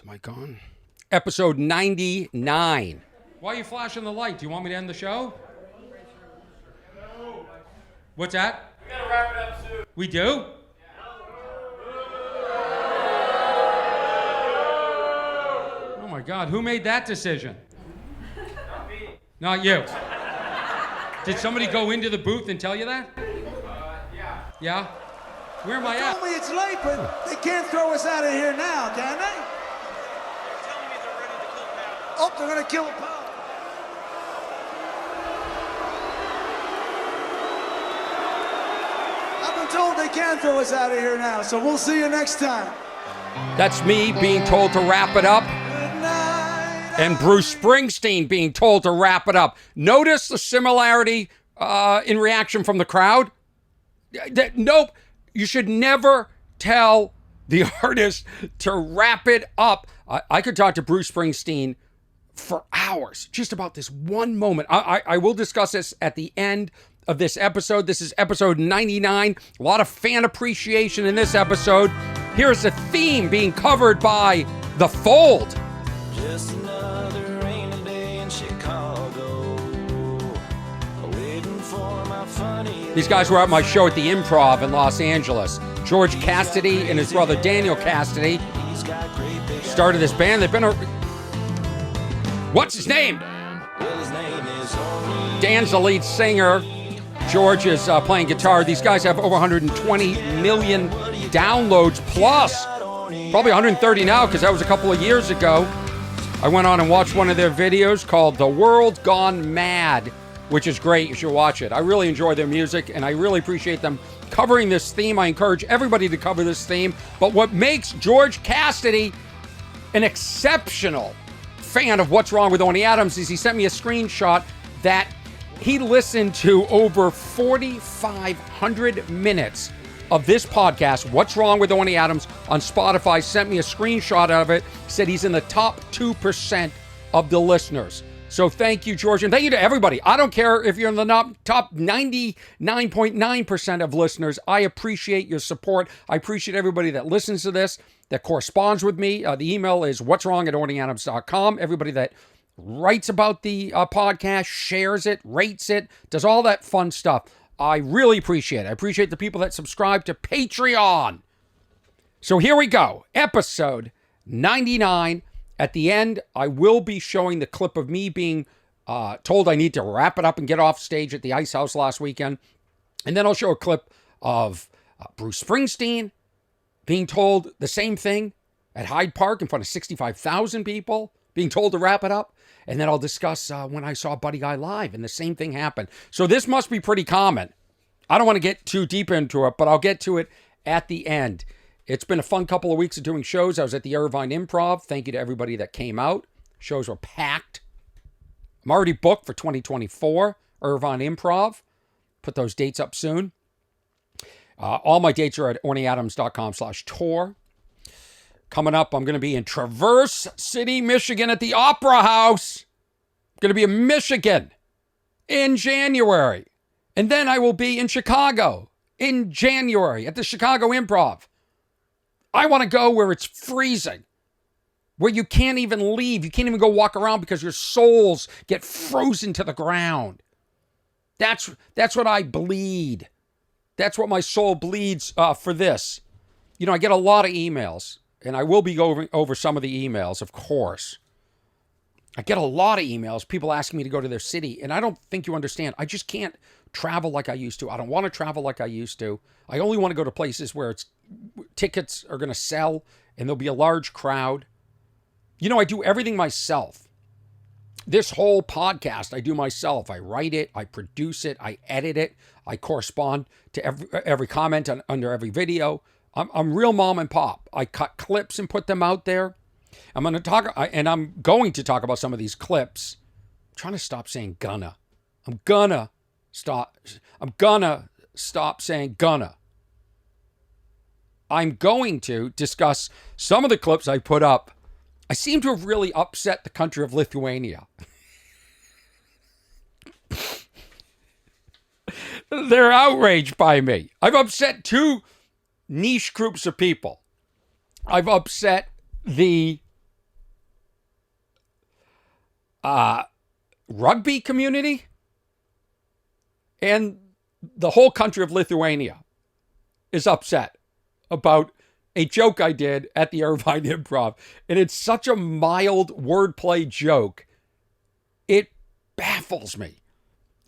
Is my gone? Episode 99. Why are you flashing the light? Do you want me to end the show? What's that? We gotta wrap it up soon. We do? Oh my God, who made that decision? Not me. Not you. Did somebody go into the booth and tell you that? Yeah. Yeah? Where am I at? Tell me it's late, but they can't throw us out of here now, can they? They're telling me they're ready to kill Pat. Oh, they're gonna kill Paul. I've been told they can throw us out of here now, so we'll see you next time. That's me being told to wrap it up. Good night. And Bruce Springsteen being told to wrap it up. Notice the similarity in reaction from the crowd? Nope. You should never tell the artist to wrap it up. I could talk to Bruce Springsteen for hours just about this one moment. I will discuss this at the end of this episode. This is episode 99. A lot of fan appreciation in this episode. Here's a theme being covered by The Fold. Just another rainy day in Chicago. Waiting for my funny. These guys were at my show at the Improv in Los Angeles. George Cassidy and his brother Daniel Cassidy started this band. They've been What's his name? Well, his name is Orny. Dan's the lead singer. George is playing guitar. These guys have over 120 million downloads plus. Probably 130 now because that was a couple of years ago. I went on and watched one of their videos called The World Gone Mad, which is great. You should watch it. I really enjoy their music, and I really appreciate them covering this theme. I encourage everybody to cover this theme. But what makes George Cassidy an exceptional fan of What's Wrong with Orny Adams is he sent me a screenshot that he listened to over 4,500 minutes of this podcast, What's Wrong with Orny Adams, on Spotify. Sent me a screenshot of it. Said he's in the top 2% of the listeners. So thank you, George. And thank you to everybody. I don't care if you're in the top 99.9% of listeners. I appreciate your support. I appreciate everybody that listens to this, that corresponds with me. The email is what'swrong@ornyadams.com. Everybody that writes about the podcast, shares it, rates it, does all that fun stuff. I really appreciate it. I appreciate the people that subscribe to Patreon. So here we go. Episode 99. At the end, I will be showing the clip of me being told I need to wrap it up and get off stage at the Ice House last weekend. And then I'll show a clip of Bruce Springsteen being told the same thing at Hyde Park in front of 65,000 people, being told to wrap it up. And then I'll discuss when I saw Buddy Guy live and the same thing happened. So this must be pretty common. I don't want to get too deep into it, but I'll get to it at the end. It's been a fun couple of weeks of doing shows. I was at the Irvine Improv. Thank you to everybody that came out. Shows were packed. I'm already booked for 2024, Irvine Improv. Put those dates up soon. All my dates are at ornyadams.com/tour. Coming up, I'm going to be in Traverse City, Michigan at the Opera House. I'm going to be in Michigan in January. And then I will be in Chicago in January at the Chicago Improv. I want to go where it's freezing, where you can't even leave. You can't even go walk around because your souls get frozen to the ground. That's what I bleed. That's what my soul bleeds for this. You know, I get a lot of emails. And I will be going over some of the emails, of course. I get a lot of emails, people asking me to go to their city. And I don't think you understand. I just can't travel like I used to. I don't want to travel like I used to. I only want to go to places where tickets are going to sell and there'll be a large crowd. You know, I do everything myself. This whole podcast, I do myself. I write it, I produce it, I edit it, I correspond to every comment under every video. I'm real mom and pop. I cut clips and put them out there. I'm going to talk about some of these clips. I'm trying to stop saying gonna. I'm gonna stop saying gonna. I'm going to discuss some of the clips I put up. I seem to have really upset the country of Lithuania. They're outraged by me. I've upset two niche groups of people. I've upset the rugby community and the whole country of Lithuania is upset about a joke I did at the Irvine Improv. And it's such a mild wordplay joke. It baffles me.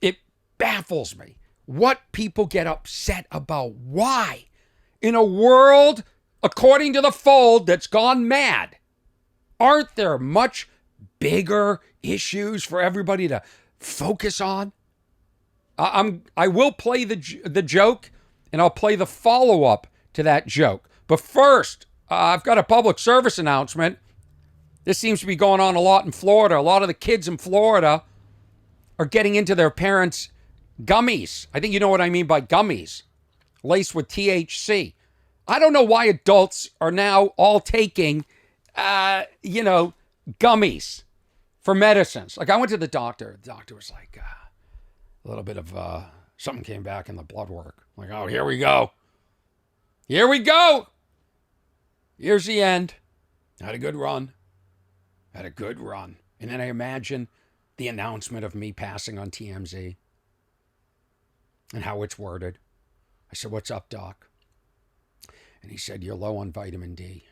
It baffles me what people get upset about. Why? In a world, according to the Fold, that's gone mad, aren't there much bigger issues for everybody to focus on? I will play the joke, and I'll play the follow-up to that joke. But first, I've got a public service announcement. This seems to be going on a lot in Florida. A lot of the kids in Florida are getting into their parents' gummies. I think you know what I mean by gummies, laced with THC. I don't know why adults are now all taking, gummies for medicines. Like, I went to the doctor. The doctor was like, a little bit of something came back in the blood work. I'm like, oh, here we go. Here we go. Here's the end. Had a good run. And then I imagine the announcement of me passing on TMZ and how it's worded. I said, what's up, doc? And he said, you're low on vitamin D.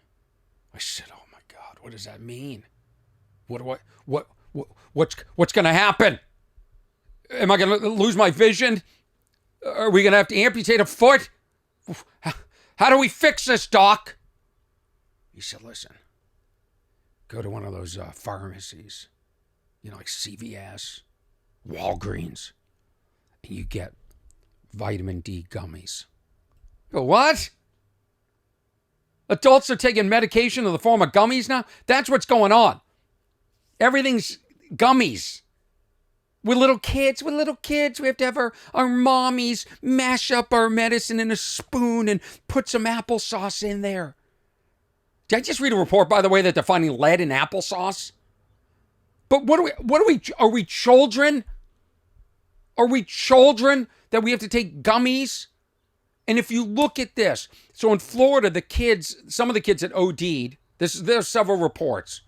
I said, oh my God, what does that mean? What's going to happen? Am I going to lose my vision? Are we going to have to amputate a foot? How do we fix this, doc? He said, listen, go to one of those pharmacies, like CVS, Walgreens, and you get vitamin D gummies. I go, what? Adults are taking medication in the form of gummies now? That's what's going on. Everything's gummies. We're little kids. We have to have our mommies mash up our medicine in a spoon and put some applesauce in there. Did I just read a report, by the way, that they're finding lead in applesauce? But are we children? Are we children that we have to take gummies? And if you look at this, so in Florida, some of the kids that OD'd, there's several reports.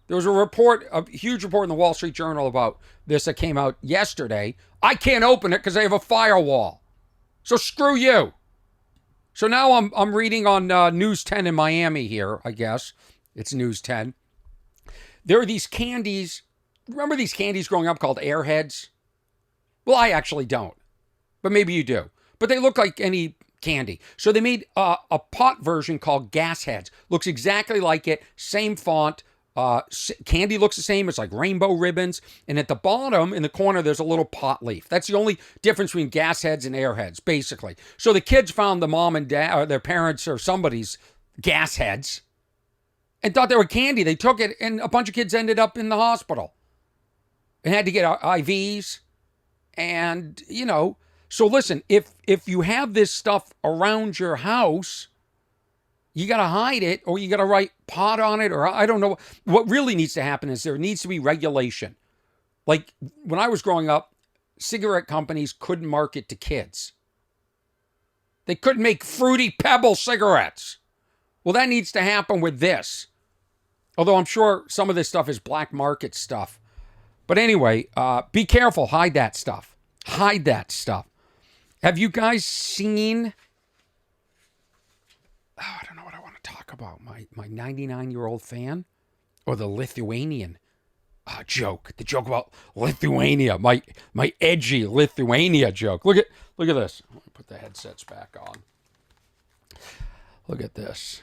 There was a huge report in the Wall Street Journal about this that came out yesterday. I can't open it because they have a firewall. So screw you. So now I'm reading on News 10 in Miami here, I guess. It's News 10. There are these candies. Remember these candies growing up called Airheads? Well, I actually don't. But maybe you do. But they look like any candy. So they made a pot version called Gas Heads. Looks exactly like it. Same font. Candy looks the same. It's like rainbow ribbons. And at the bottom, in the corner, there's a little pot leaf. That's the only difference between Gas Heads and Airheads, basically. So the kids found the mom and dad, or their parents or somebody's Gas Heads and thought they were candy. They took it, and a bunch of kids ended up in the hospital and had to get IVs. And, so listen, if you have this stuff around your house, you got to hide it, or you got to write pot on it, or I don't know. What really needs to happen is there needs to be regulation. Like when I was growing up, cigarette companies couldn't market to kids. They couldn't make Fruity Pebble cigarettes. Well, that needs to happen with this. Although I'm sure some of this stuff is black market stuff. But anyway, be careful. Hide that stuff. Hide that stuff. Have you guys seen... I don't know what I want to talk about. My 99-year-old fan or the Lithuanian joke. The joke about Lithuania. My edgy Lithuania joke. Look at this. Let me put the headsets back on. Look at this.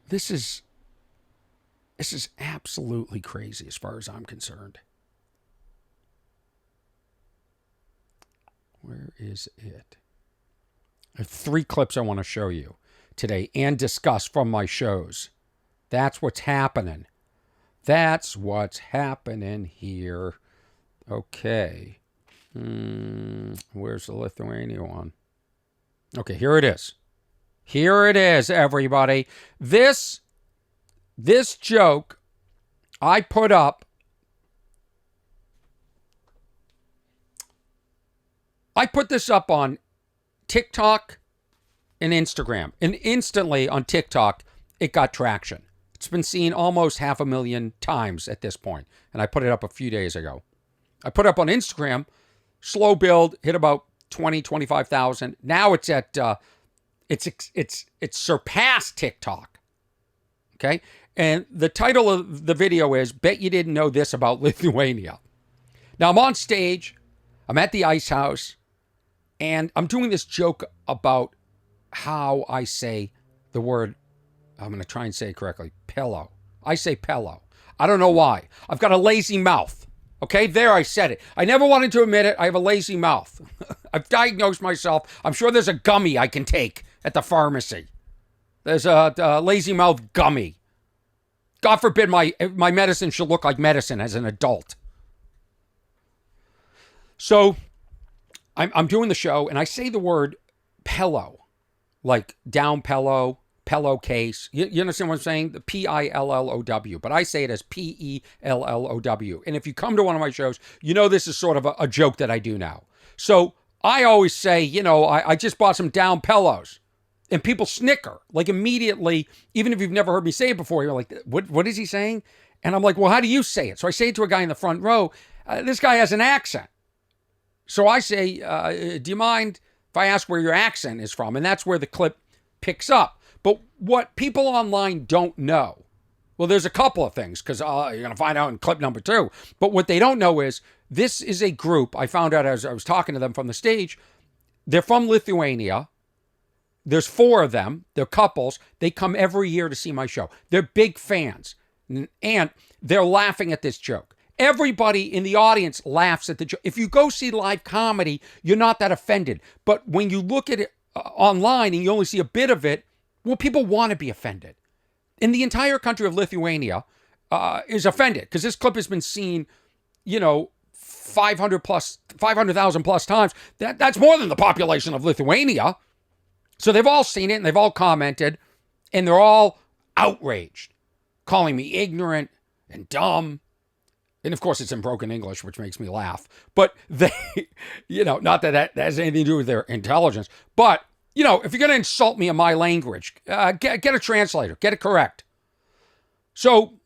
This is absolutely crazy as far as I'm concerned. Where is it? I have 3 clips I want to show you today and discuss from my shows. That's what's happening. That's what's happening here. Okay. Where's the Lithuania one? Okay, here it is. Here it is, everybody. This joke I put up. I put this up on TikTok and Instagram. And instantly on TikTok, it got traction. It's been seen almost 500,000 times at this point, and I put it up a few days ago. I put it up on Instagram, slow build, hit about 20, 25,000. Now it's at, it's surpassed TikTok. Okay? And the title of the video is, Bet You Didn't Know This About Lithuania. Now I'm on stage, I'm at the Ice House, and I'm doing this joke about how I say the word, I'm going to try and say it correctly, pillow. I say pillow. I don't know why. I've got a lazy mouth. Okay, there I said it. I never wanted to admit it. I have a lazy mouth. I've diagnosed myself. I'm sure there's a gummy I can take at the pharmacy. There's a lazy mouth gummy. God forbid my medicine should look like medicine as an adult. So I'm doing the show, and I say the word pillow, like down pillow, pillowcase. You understand what I'm saying? The Pillow. But I say it as Pellow. And if you come to one of my shows, you know this is sort of a joke that I do now. So I always say, I just bought some down pillows. And people snicker, like immediately, even if you've never heard me say it before, you're like, what is he saying? And I'm like, well, how do you say it? So I say it to a guy in the front row. This guy has an accent. So I say, do you mind if I ask where your accent is from? And that's where the clip picks up. But what people online don't know, well, there's a couple of things, because you're going to find out in clip number 2. But what they don't know is this is a group. I found out as I was talking to them from the stage. They're from Lithuania. There's 4 of them. They're couples. They come every year to see my show. They're big fans. And they're laughing at this joke. Everybody in the audience laughs at the joke. If you go see live comedy, you're not that offended. But when you look at it online and you only see a bit of it, well, people want to be offended. And the entire country of Lithuania is offended because this clip has been seen, 500,000 plus times. That's more than the population of Lithuania. So they've all seen it and they've all commented, and they're all outraged, calling me ignorant and dumb. And of course, it's in broken English, which makes me laugh. But they, not that has anything to do with their intelligence. But, if you're going to insult me in my language, get a translator, get it correct. So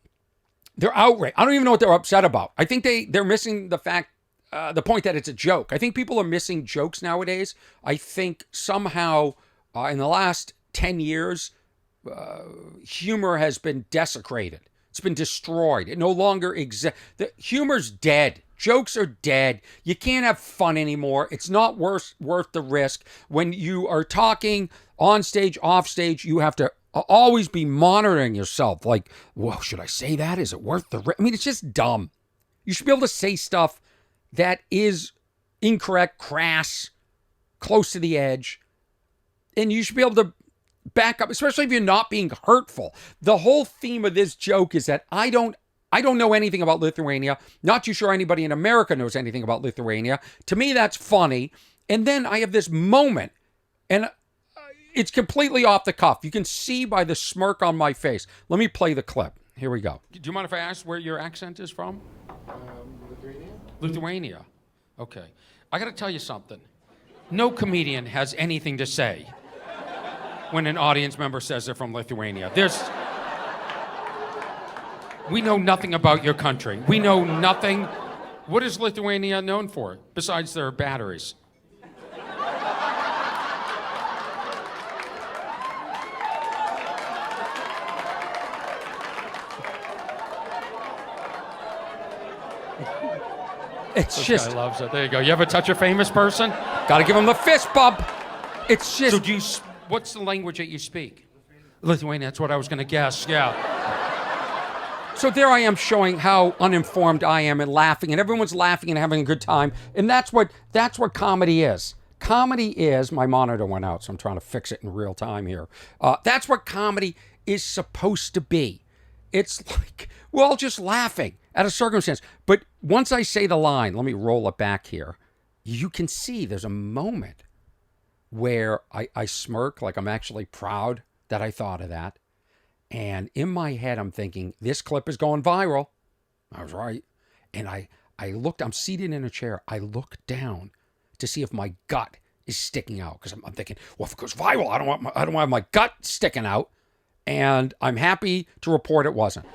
they're outraged. I don't even know what they're upset about. I think they're missing the point that it's a joke. I think people are missing jokes nowadays. I think somehow in the last 10 years, humor has been desecrated. It's been destroyed. It no longer exists. The humor's dead. Jokes are dead. You can't have fun anymore. It's not worth the risk. When you are talking on stage, off stage, you have to always be monitoring yourself. Like, well, should I say that? Is it worth the risk? I mean, it's just dumb. You should be able to say stuff that is incorrect, crass, close to the edge. And you should be able to back up, especially if you're not being hurtful. The whole theme of this joke is that I don't know anything about Lithuania. Not too sure anybody in America knows anything about Lithuania. To me, that's funny. And then I have this moment, and it's completely off the cuff. You can see by the smirk on my face. Let me play the clip. Here we go. Do you mind if I ask where your accent is from? Lithuania? Lithuania. Okay. I got to tell you something. No comedian has anything to say when an audience member says they're from Lithuania. We know nothing about your country. We know nothing. What is Lithuania known for besides their batteries? It's This just. guy loves it. There you go. You ever touch a famous person? Got to give him the fist bump. It's just. So what's the language that you speak? Lithuanian. That's what I was going to guess. Yeah. So there I am showing how uninformed I am and laughing, and everyone's laughing and having a good time. And that's what comedy is. Comedy is, my monitor went out, so I'm trying to fix it in real time here. That's what comedy is supposed to be. It's like we're all just laughing at a circumstance. But once I say the line, let me roll it back here. You can see there's a moment where I smirk like I'm actually proud that I thought of that. And in my head, I'm thinking, this clip is going viral. I was right. And I looked, I'm seated in a chair. I look down to see if my gut is sticking out. Because I'm thinking, well, if it goes viral, I don't want my gut sticking out. And I'm happy to report it wasn't.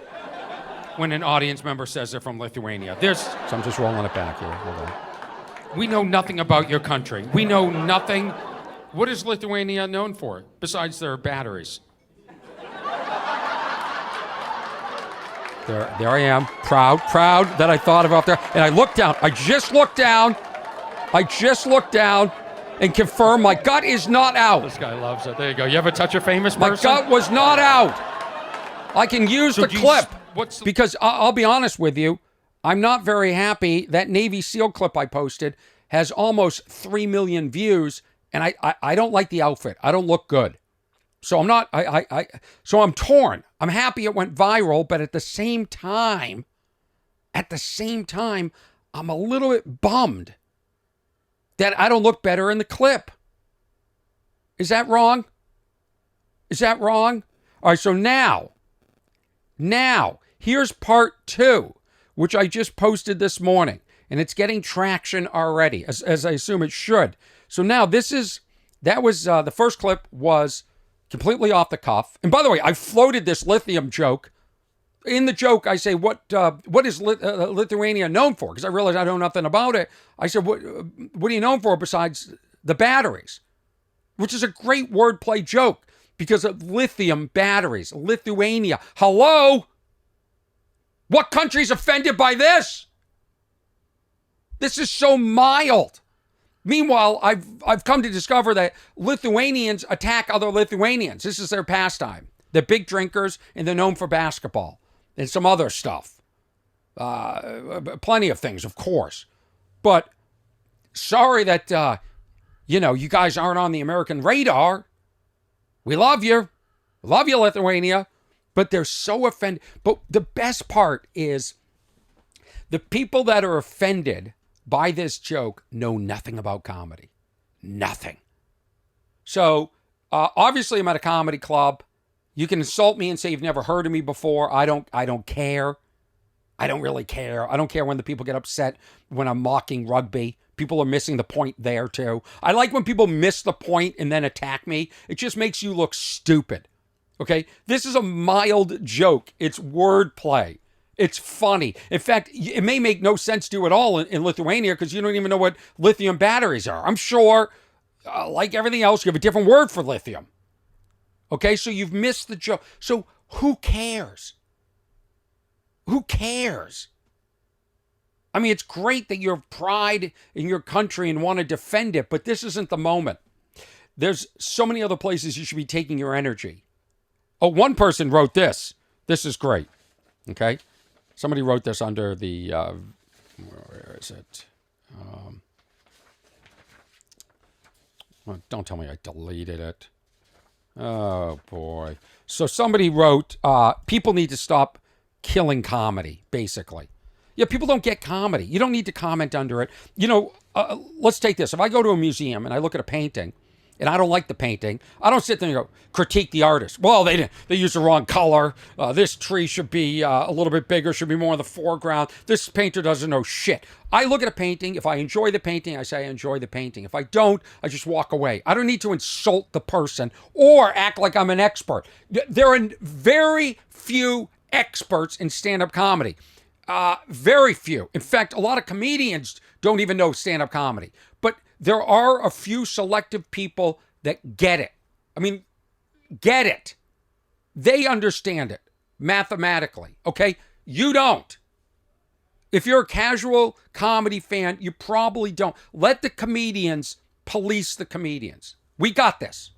When an audience member says they're from Lithuania, So I'm just rolling it back here. Hold on. we know nothing about your country. We know nothing. What is Lithuania known for besides their batteries? There I am, proud that I thought about there. And I looked down. I just looked down and confirmed my gut is not out. This guy loves it. There you go. You ever touch a famous My person? gut was not out. I can use the clip because I'll be honest with you. I'm not very happy. That Navy SEAL clip I posted has almost 3 million views, and I don't like the outfit. I don't look good. So I'm not, so I'm torn. I'm happy it went viral, but at the same time, I'm a little bit bummed that I don't look better in the clip. Is that wrong? All right, so now, here's part 2, which I just posted this morning, and it's getting traction already, as I assume it should. So now the first clip was completely off the cuff. And by the way, I floated this lithium joke. In the joke, I say, what is Lithuania known for? Because I realized I know nothing about it. I said, what are you known for besides the batteries? Which is a great wordplay joke because of lithium batteries. Lithuania. Hello? What country's offended by this? This is so mild. Meanwhile, I've come to discover that Lithuanians attack other Lithuanians. This is their pastime. They're big drinkers, and they're known for basketball and some other stuff. Plenty of things, of course. But sorry that, you guys aren't on the American radar. We love you. Love you, Lithuania. But they're so offended. But the best part is the people that are offended by this joke know nothing about comedy. Nothing. So, obviously I'm at a comedy club. You can insult me and say you've never heard of me before. I don't care. I don't really care. I don't care when the people get upset when I'm mocking rugby. People are missing the point there too. I like when people miss the point and then attack me. It just makes you look stupid. Okay? This is a mild joke. It's wordplay. It's funny. In fact, it may make no sense to you at all in Lithuania because you don't even know what lithium batteries are. I'm sure, like everything else, you have a different word for lithium. Okay, so you've missed the joke. So who cares? Who cares? I mean, it's great that you have pride in your country and want to defend it, but this isn't the moment. There's so many other places you should be taking your energy. Oh, one person wrote this. This is great. Okay? Somebody wrote this under the, where is it? Well, don't tell me I deleted it. Oh, boy. So somebody wrote, people need to stop killing comedy, basically. Yeah, people don't get comedy. You don't need to comment under it. Let's take this. If I go to a museum and I look at a painting, and I don't like the painting, I don't sit there and go, critique the artist. Well, they used the wrong color. This tree should be a little bit bigger, should be more in the foreground. This painter doesn't know shit. I look at a painting. If I enjoy the painting, I say I enjoy the painting. If I don't, I just walk away. I don't need to insult the person or act like I'm an expert. There are very few experts in stand-up comedy. Very few. In fact, a lot of comedians don't even know stand-up comedy. But there are a few selective people that get it. I mean, get it. They understand it mathematically, okay? You don't. If you're a casual comedy fan, you probably don't. Let the comedians police the comedians. We got this.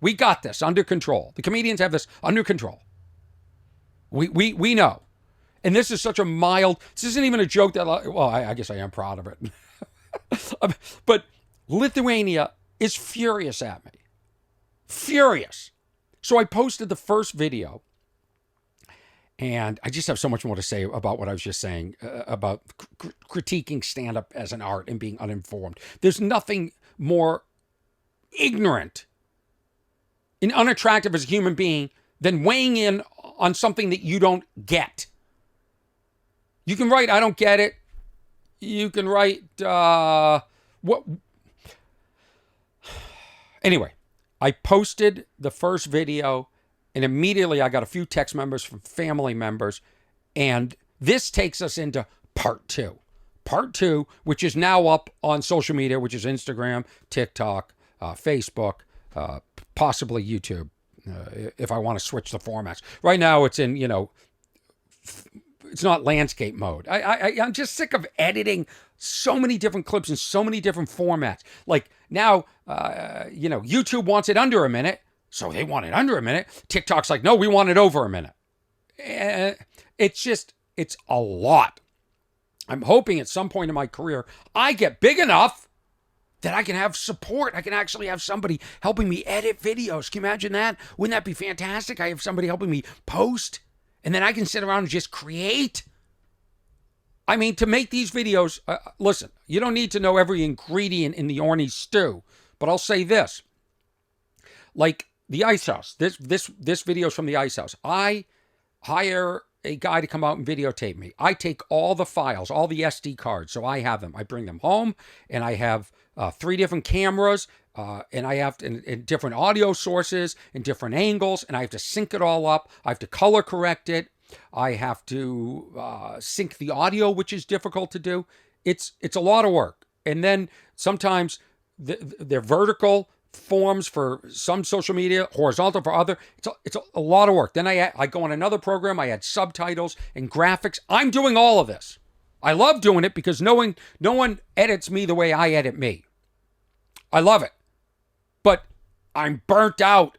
We got this under control. The comedians have this under control. We know. And this is such a mild, this isn't even a joke that, well, I guess I am proud of it. But Lithuania is furious at me. Furious. So I posted the first video, and I just have so much more to say about what I was just saying, about critiquing stand-up as an art and being uninformed. There's nothing more ignorant and unattractive as a human being than weighing in on something that you don't get. You can write, I don't get it. You can write, what? Anyway, I posted the first video And immediately I got a few text members from family members. And this takes us into part two. Part two, which is now up on social media, which is Instagram, TikTok, Facebook, possibly YouTube, if I want to switch the formats. Right now it's in, it's not landscape mode. I'm just sick of editing so many different clips in so many different formats. Like now, YouTube wants it under a minute, so they want it under a minute. TikTok's like, no, we want it over a minute. It's a lot. I'm hoping at some point in my career, I get big enough that I can have support. I can actually have somebody helping me edit videos. Can you imagine that? Wouldn't that be fantastic? I have somebody helping me post, and then I can sit around and just create. I mean, to make these videos, listen, you don't need to know every ingredient in the Orny stew, but I'll say this. Like the Ice House, this video is from the Ice House. I hire a guy to come out and videotape me. I take all the files, all the SD cards, so I have them. I bring them home, and I have 3 different cameras, and I have in different audio sources, in different angles, and I have to sync it all up. I have to color correct it. I have to sync the audio, which is difficult to do. It's a lot of work. And then sometimes they're vertical forms for some social media, horizontal for other. It's a lot of work. Then I go on another program. I add subtitles and graphics. I'm doing all of this. I love doing it because no one edits me the way I edit me. I love it. But I'm burnt out.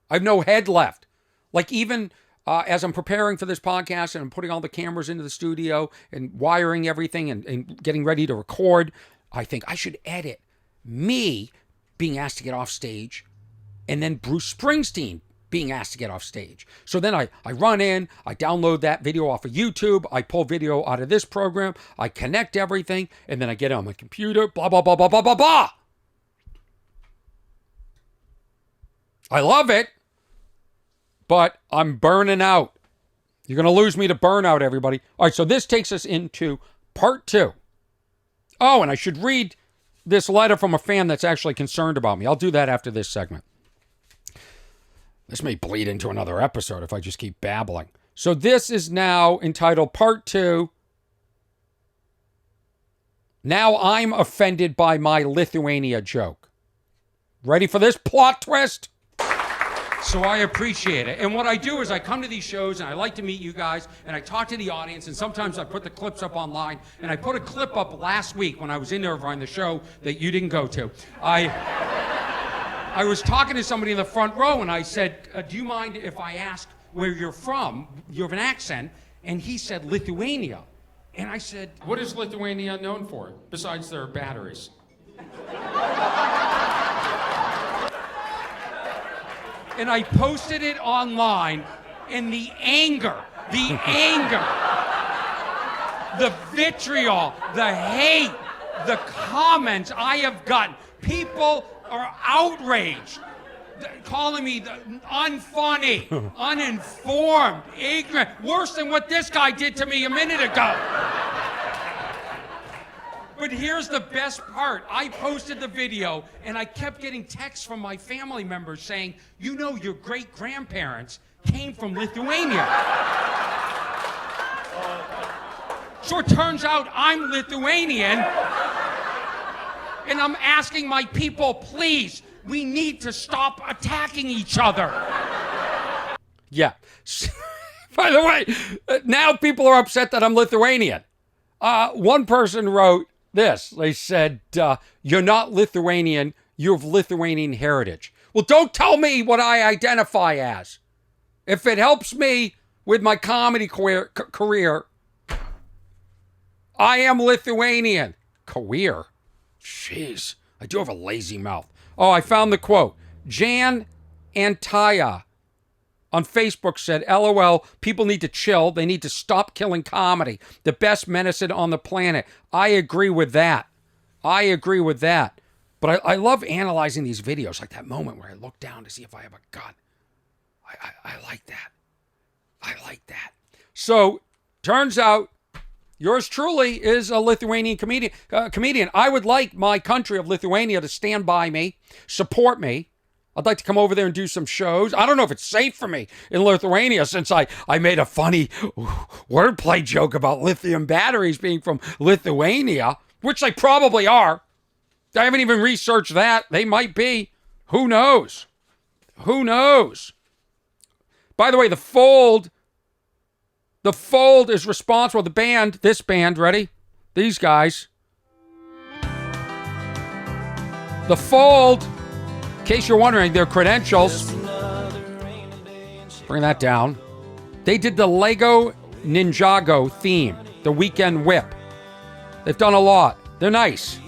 I have no head left. Like even as I'm preparing for this podcast and I'm putting all the cameras into the studio and wiring everything and getting ready to record, I think I should edit me being asked to get off stage and then Bruce Springsteen being asked to get off stage. So then I run in, I download that video off of YouTube, I pull video out of this program, I connect everything, and then I get it on my computer, blah, blah, blah, blah, blah, blah, blah. I love it, but I'm burning out. You're going to lose me to burnout, everybody. All right, so this takes us into part 2. Oh, and I should read this letter from a fan that's actually concerned about me. I'll do that after this segment. This may bleed into another episode if I just keep babbling. So this is now entitled Part 2. Now I'm offended by my Lithuania joke. Ready for this plot twist? So I appreciate it. And what I do is I come to these shows and I like to meet you guys and I talk to the audience and sometimes I put the clips up online. And I put a clip up last week when I was in Irvine, the show that you didn't go to. I was talking to somebody in the front row and I said, do you mind if I ask where you're from? You have an accent. And he said, Lithuania. And I said, What is Lithuania known for, besides their batteries? and I posted it online, and the anger, the vitriol, the hate, the comments I have gotten. People are outraged, calling me unfunny, uninformed, ignorant, worse than what this guy did to me a minute ago. But here's the best part. I posted the video, and I kept getting texts from my family members saying, you know, your great-grandparents came from Lithuania. So it turns out I'm Lithuanian, and I'm asking my people, please, we need to stop attacking each other. Yeah. By the way, now people are upset that I'm Lithuanian. One person wrote this. They said, you're not Lithuanian, you have Lithuanian heritage. Well, don't tell me what I identify as. If it helps me with my comedy career, I am Lithuanian. Career? Jeez, I do have a lazy mouth. Oh, I found the quote. Jan Antaya on Facebook said, LOL, people need to chill. They need to stop killing comedy. The best medicine on the planet. I agree with that. But I love analyzing these videos, like that moment where I look down to see if I have a gun. I like that. So, turns out, yours truly is a Lithuanian comedian. I would like my country of Lithuania to stand by me, support me, I'd like to come over there and do some shows. I don't know if it's safe for me in Lithuania since I made a funny wordplay joke about lithium batteries being from Lithuania, which they probably are. I haven't even researched that. They might be. Who knows? Who knows? By the way, the Fold is responsible. The band, this band, ready? These guys. The Fold, in case you're wondering, their credentials. Bring that down. They did the Lego Ninjago theme, the Weekend Whip. They've done a lot. They're nice.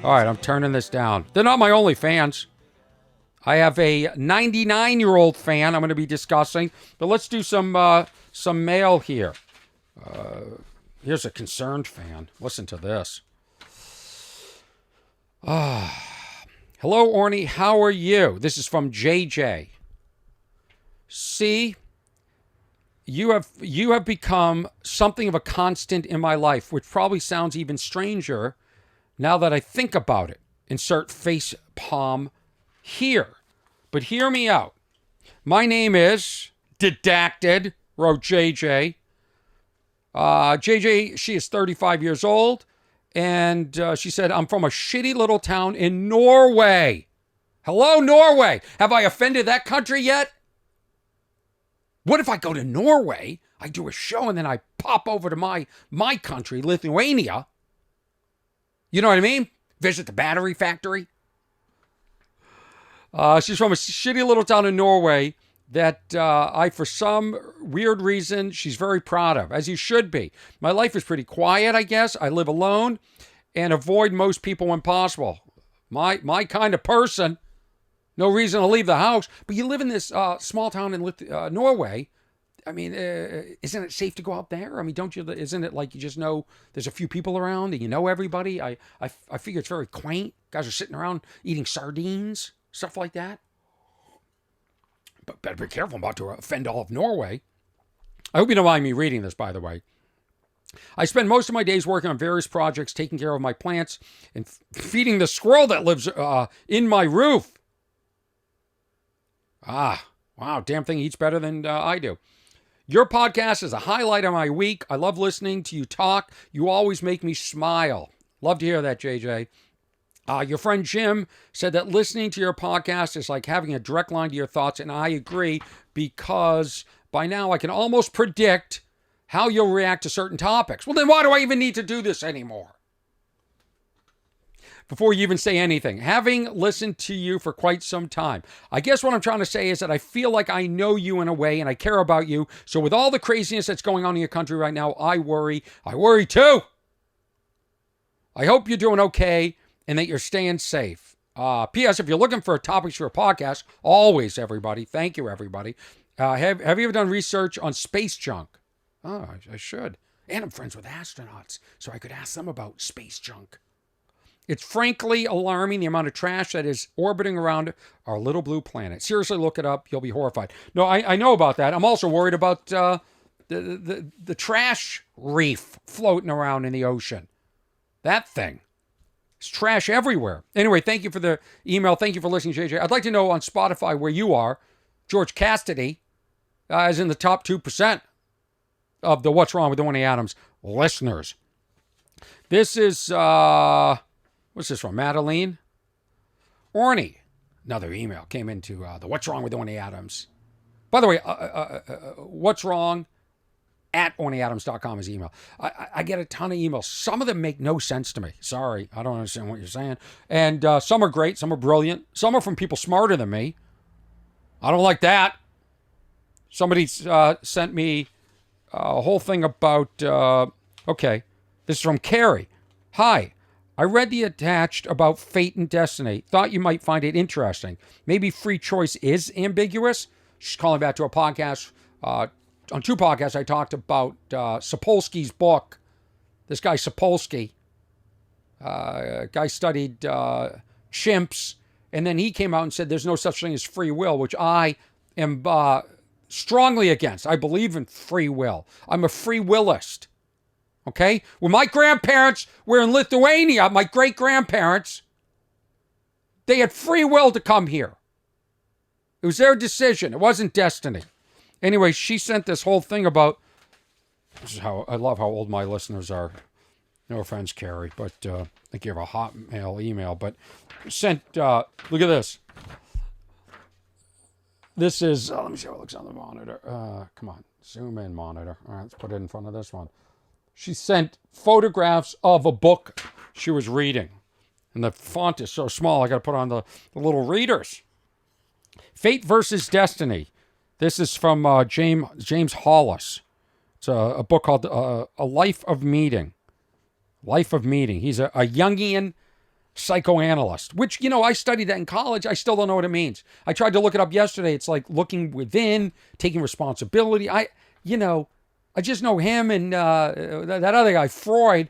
All right, I'm turning this down. They're not my only fans. I have a 99-year-old fan I'm going to be discussing, but let's do some mail here. Here's a concerned fan. Listen to this. Hello, Orny. How are you? This is from JJ. See, you have become something of a constant in my life, which probably sounds even stranger now that I think about it. Insert face palm here. But hear me out. My name is Didacted, wrote JJ. JJ, she is 35 years old. And she said, I'm from a shitty little town in Norway. Hello, Norway. Have I offended that country yet? What if I go to Norway, I do a show, and then I pop over to my country, Lithuania? You know what I mean? Visit the battery factory. She's from a shitty little town in Norway that I, for some weird reason, she's very proud of, as you should be. My life is pretty quiet, I guess. I live alone and avoid most people when possible. My kind of person. No reason to leave the house. But you live in this small town in Norway. I mean, isn't it safe to go out there? I mean, isn't it like you just know there's a few people around and you know everybody? I figure it's very quaint. Guys are sitting around eating sardines, stuff like that. But better be careful. I'm about to offend all of Norway. I hope you don't mind me reading this, by the way. I spend most of my days working on various projects, taking care of my plants, and feeding the squirrel that lives in my roof. Ah, wow, damn thing eats better than I do. Your podcast is a highlight of my week. I love listening to you talk. You always make me smile. Love to hear that, JJ. Your friend Jim said that listening to your podcast is like having a direct line to your thoughts, and I agree because by now I can almost predict how you'll react to certain topics. Well, then why do I even need to do this anymore? Before you even say anything, having listened to you for quite some time, I guess what I'm trying to say is that I feel like I know you in a way and I care about you. So with all the craziness that's going on in your country right now, I worry. I worry too. I hope you're doing okay and that you're staying safe. P.S. If you're looking for topics for a podcast, always, everybody. Thank you, everybody. Have you ever done research on space junk? Oh, I should. And I'm friends with astronauts, so I could ask them about space junk. It's frankly alarming the amount of trash that is orbiting around our little blue planet. Seriously, look it up. You'll be horrified. No, I know about that. I'm also worried about the trash reef floating around in the ocean. That thing. There's trash everywhere. Anyway, thank you for the email. Thank you for listening, JJ. I'd like to know on Spotify where you are. George Cassidy is in the top 2% of the What's Wrong with Orny Adams listeners. This is... what's this from? Madeline? Orny. Another email came into the What's Wrong with Orny Adams. By the way, what's wrong at OrnyAdams.com is email. I get a ton of emails. Some of them make no sense to me. Sorry, I don't understand what you're saying. And some are great. Some are brilliant. Some are from people smarter than me. I don't like that. Somebody sent me a whole thing about... okay, this is from Carrie. Hi. I read the attached about fate and destiny. Thought you might find it interesting. Maybe free choice is ambiguous. She's calling back to a podcast. On 2 podcasts, I talked about Sapolsky's book. This guy, Sapolsky, guy studied chimps. And then he came out and said there's no such thing as free will, which I am strongly against. I believe in free will. I'm a free willist. Okay? When my grandparents were in Lithuania, my great-grandparents, they had free will to come here. It was their decision. It wasn't destiny. Anyway, she sent this whole thing about. This is how I love how old my listeners are. No offense, Carrie, but I think you have a Hotmail email. But sent. Look at this. This is. Let me see how it looks on the monitor. Come on, zoom in, monitor. All right, let's put it in front of this one. She sent photographs of a book she was reading, and the font is so small. I got to put on the little readers. Fate versus Destiny. This is from James Hollis. It's a book called A Life of Meaning. Life of Meaning. He's a Jungian psychoanalyst, which, I studied that in college. I still don't know what it means. I tried to look it up yesterday. It's like looking within, taking responsibility. I just know him and that other guy, Freud.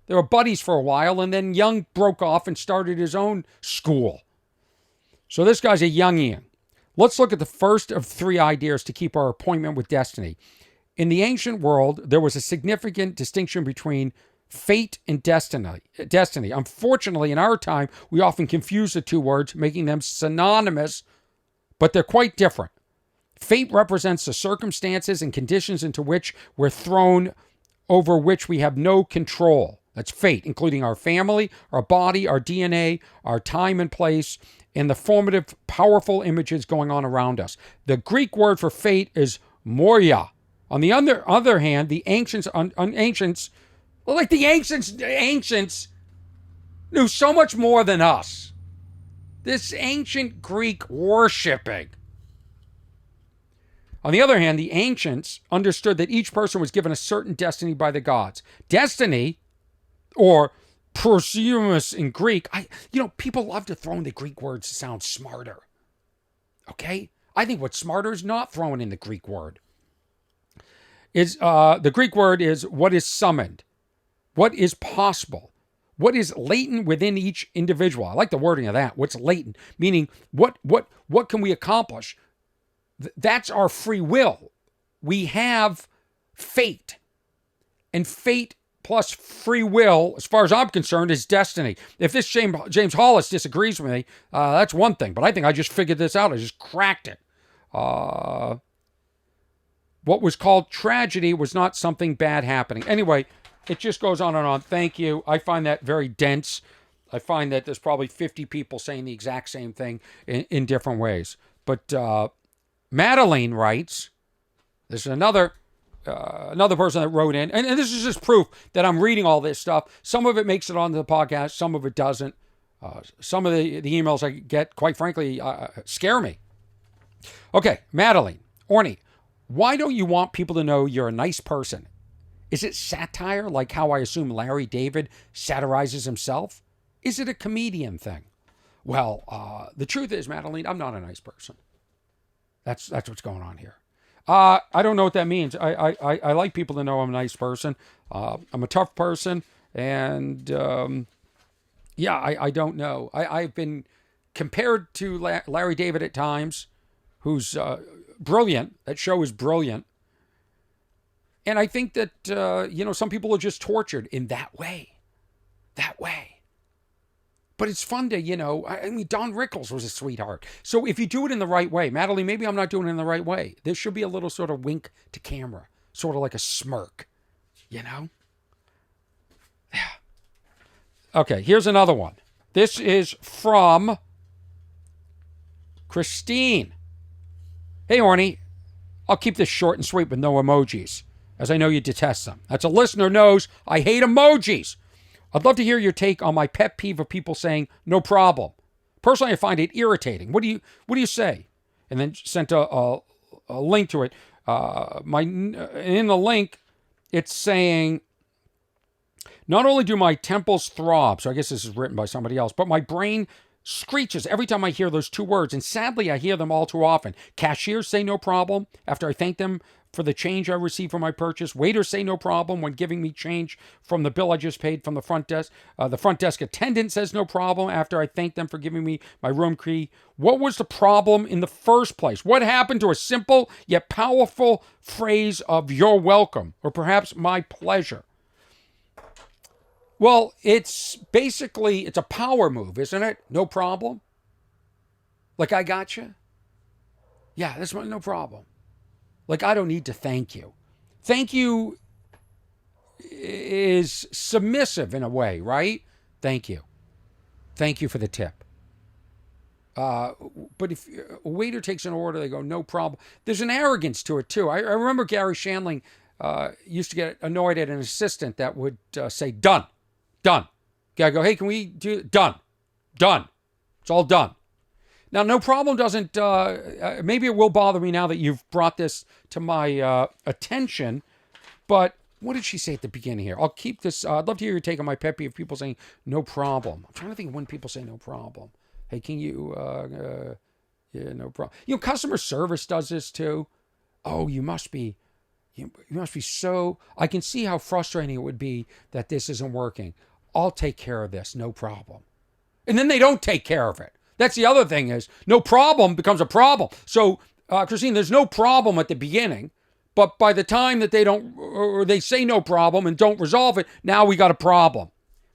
They were buddies for a while, and then Jung broke off and started his own school. So this guy's a Jungian. Let's look at the first of three ideas to keep our appointment with destiny. In the ancient world, there was a significant distinction between fate and destiny. Unfortunately, in our time, we often confuse the two words, making them synonymous, but they're quite different. Fate represents the circumstances and conditions into which we're thrown, over which we have no control. That's fate, including our family, our body, our DNA, our time and place, and the formative, powerful images going on around us. The Greek word for fate is moria. On the other hand, the ancients, ancients knew so much more than us. This ancient Greek worshipping. On the other hand, the ancients understood that each person was given a certain destiny by the gods. Destiny, or proseumus in Greek, people love to throw in the Greek words to sound smarter. Okay? I think what's smarter is not throwing in the Greek word. The Greek word is what is summoned, what is possible, what is latent within each individual. I like the wording of that. What's latent, meaning what can we accomplish? That's our free will. We have fate, and fate plus free will, as far as I'm concerned, is destiny. If this James Hollis disagrees with me, that's one thing. But I think I just figured this out. I just cracked it. What was called tragedy was not something bad happening. Anyway, it just goes on and on. Thank you. I find that very dense. I find that there's probably 50 people saying the exact same thing in different ways. But Madeline writes, this is another person that wrote in, and this is just proof that I'm reading all this stuff. Some of it makes it onto the podcast, some of it doesn't. Some of the emails I get, quite frankly, scare me. Okay, Madeline, Orny, why don't you want people to know you're a nice person? Is it satire, like how I assume Larry David satirizes himself? Is it a comedian thing? Well, the truth is, Madeline, I'm not a nice person. That's what's going on here. I don't know what that means. I like people to know I'm a nice person. I'm a tough person, and I don't know. I've been compared to Larry David at times, who's brilliant. That show is brilliant. And I think that, some people are just tortured in that way. That way. But it's fun to, Don Rickles was a sweetheart. So if you do it in the right way, Madeline, maybe I'm not doing it in the right way. There should be a little sort of wink to camera, sort of like a smirk, Yeah. Okay, here's another one. This is from Christine. Hey, Orny, I'll keep this short and sweet with no emojis, as I know you detest them. That's a listener knows I hate emojis. I'd love to hear your take on my pet peeve of people saying, no problem. Personally, I find it irritating. What do you say? And then sent a link to it. In the link, it's saying, not only do my temples throb, so I guess this is written by somebody else, but my brain screeches every time I hear those two words. And sadly, I hear them all too often. Cashiers say no problem after I thank them for the change I received for my purchase. Waiters say no problem when giving me change from the bill I just paid from the front desk. The front desk attendant says no problem after I thank them for giving me my room key. What was the problem in the first place? What happened to a simple yet powerful phrase of "you're welcome" or perhaps "my pleasure"? Well, it's a power move, isn't it? No problem. Like, I got you. Yeah, that's no problem. Like, I don't need to thank you. Thank you is submissive in a way, right? Thank you. Thank you for the tip. But if a waiter takes an order, they go, no problem. There's an arrogance to it, too. I remember Gary Shandling used to get annoyed at an assistant that would say, done, done. Guy go, hey, can we do it? Done, done. It's all done. Now, no problem doesn't, maybe it will bother me now that you've brought this to my attention, but what did she say at the beginning here? I'll keep this, I'd love to hear your take on my pet peeve of people saying no problem. I'm trying to think of when people say no problem. Hey, can you, yeah, no problem. You know, customer service does this too. Oh, you must be so, I can see how frustrating it would be that this isn't working. I'll take care of this, no problem. And then they don't take care of it. That's the other thing is, no problem becomes a problem. So, Christine, there's no problem at the beginning, but by the time that they don't, or they say no problem and don't resolve it, now we got a problem.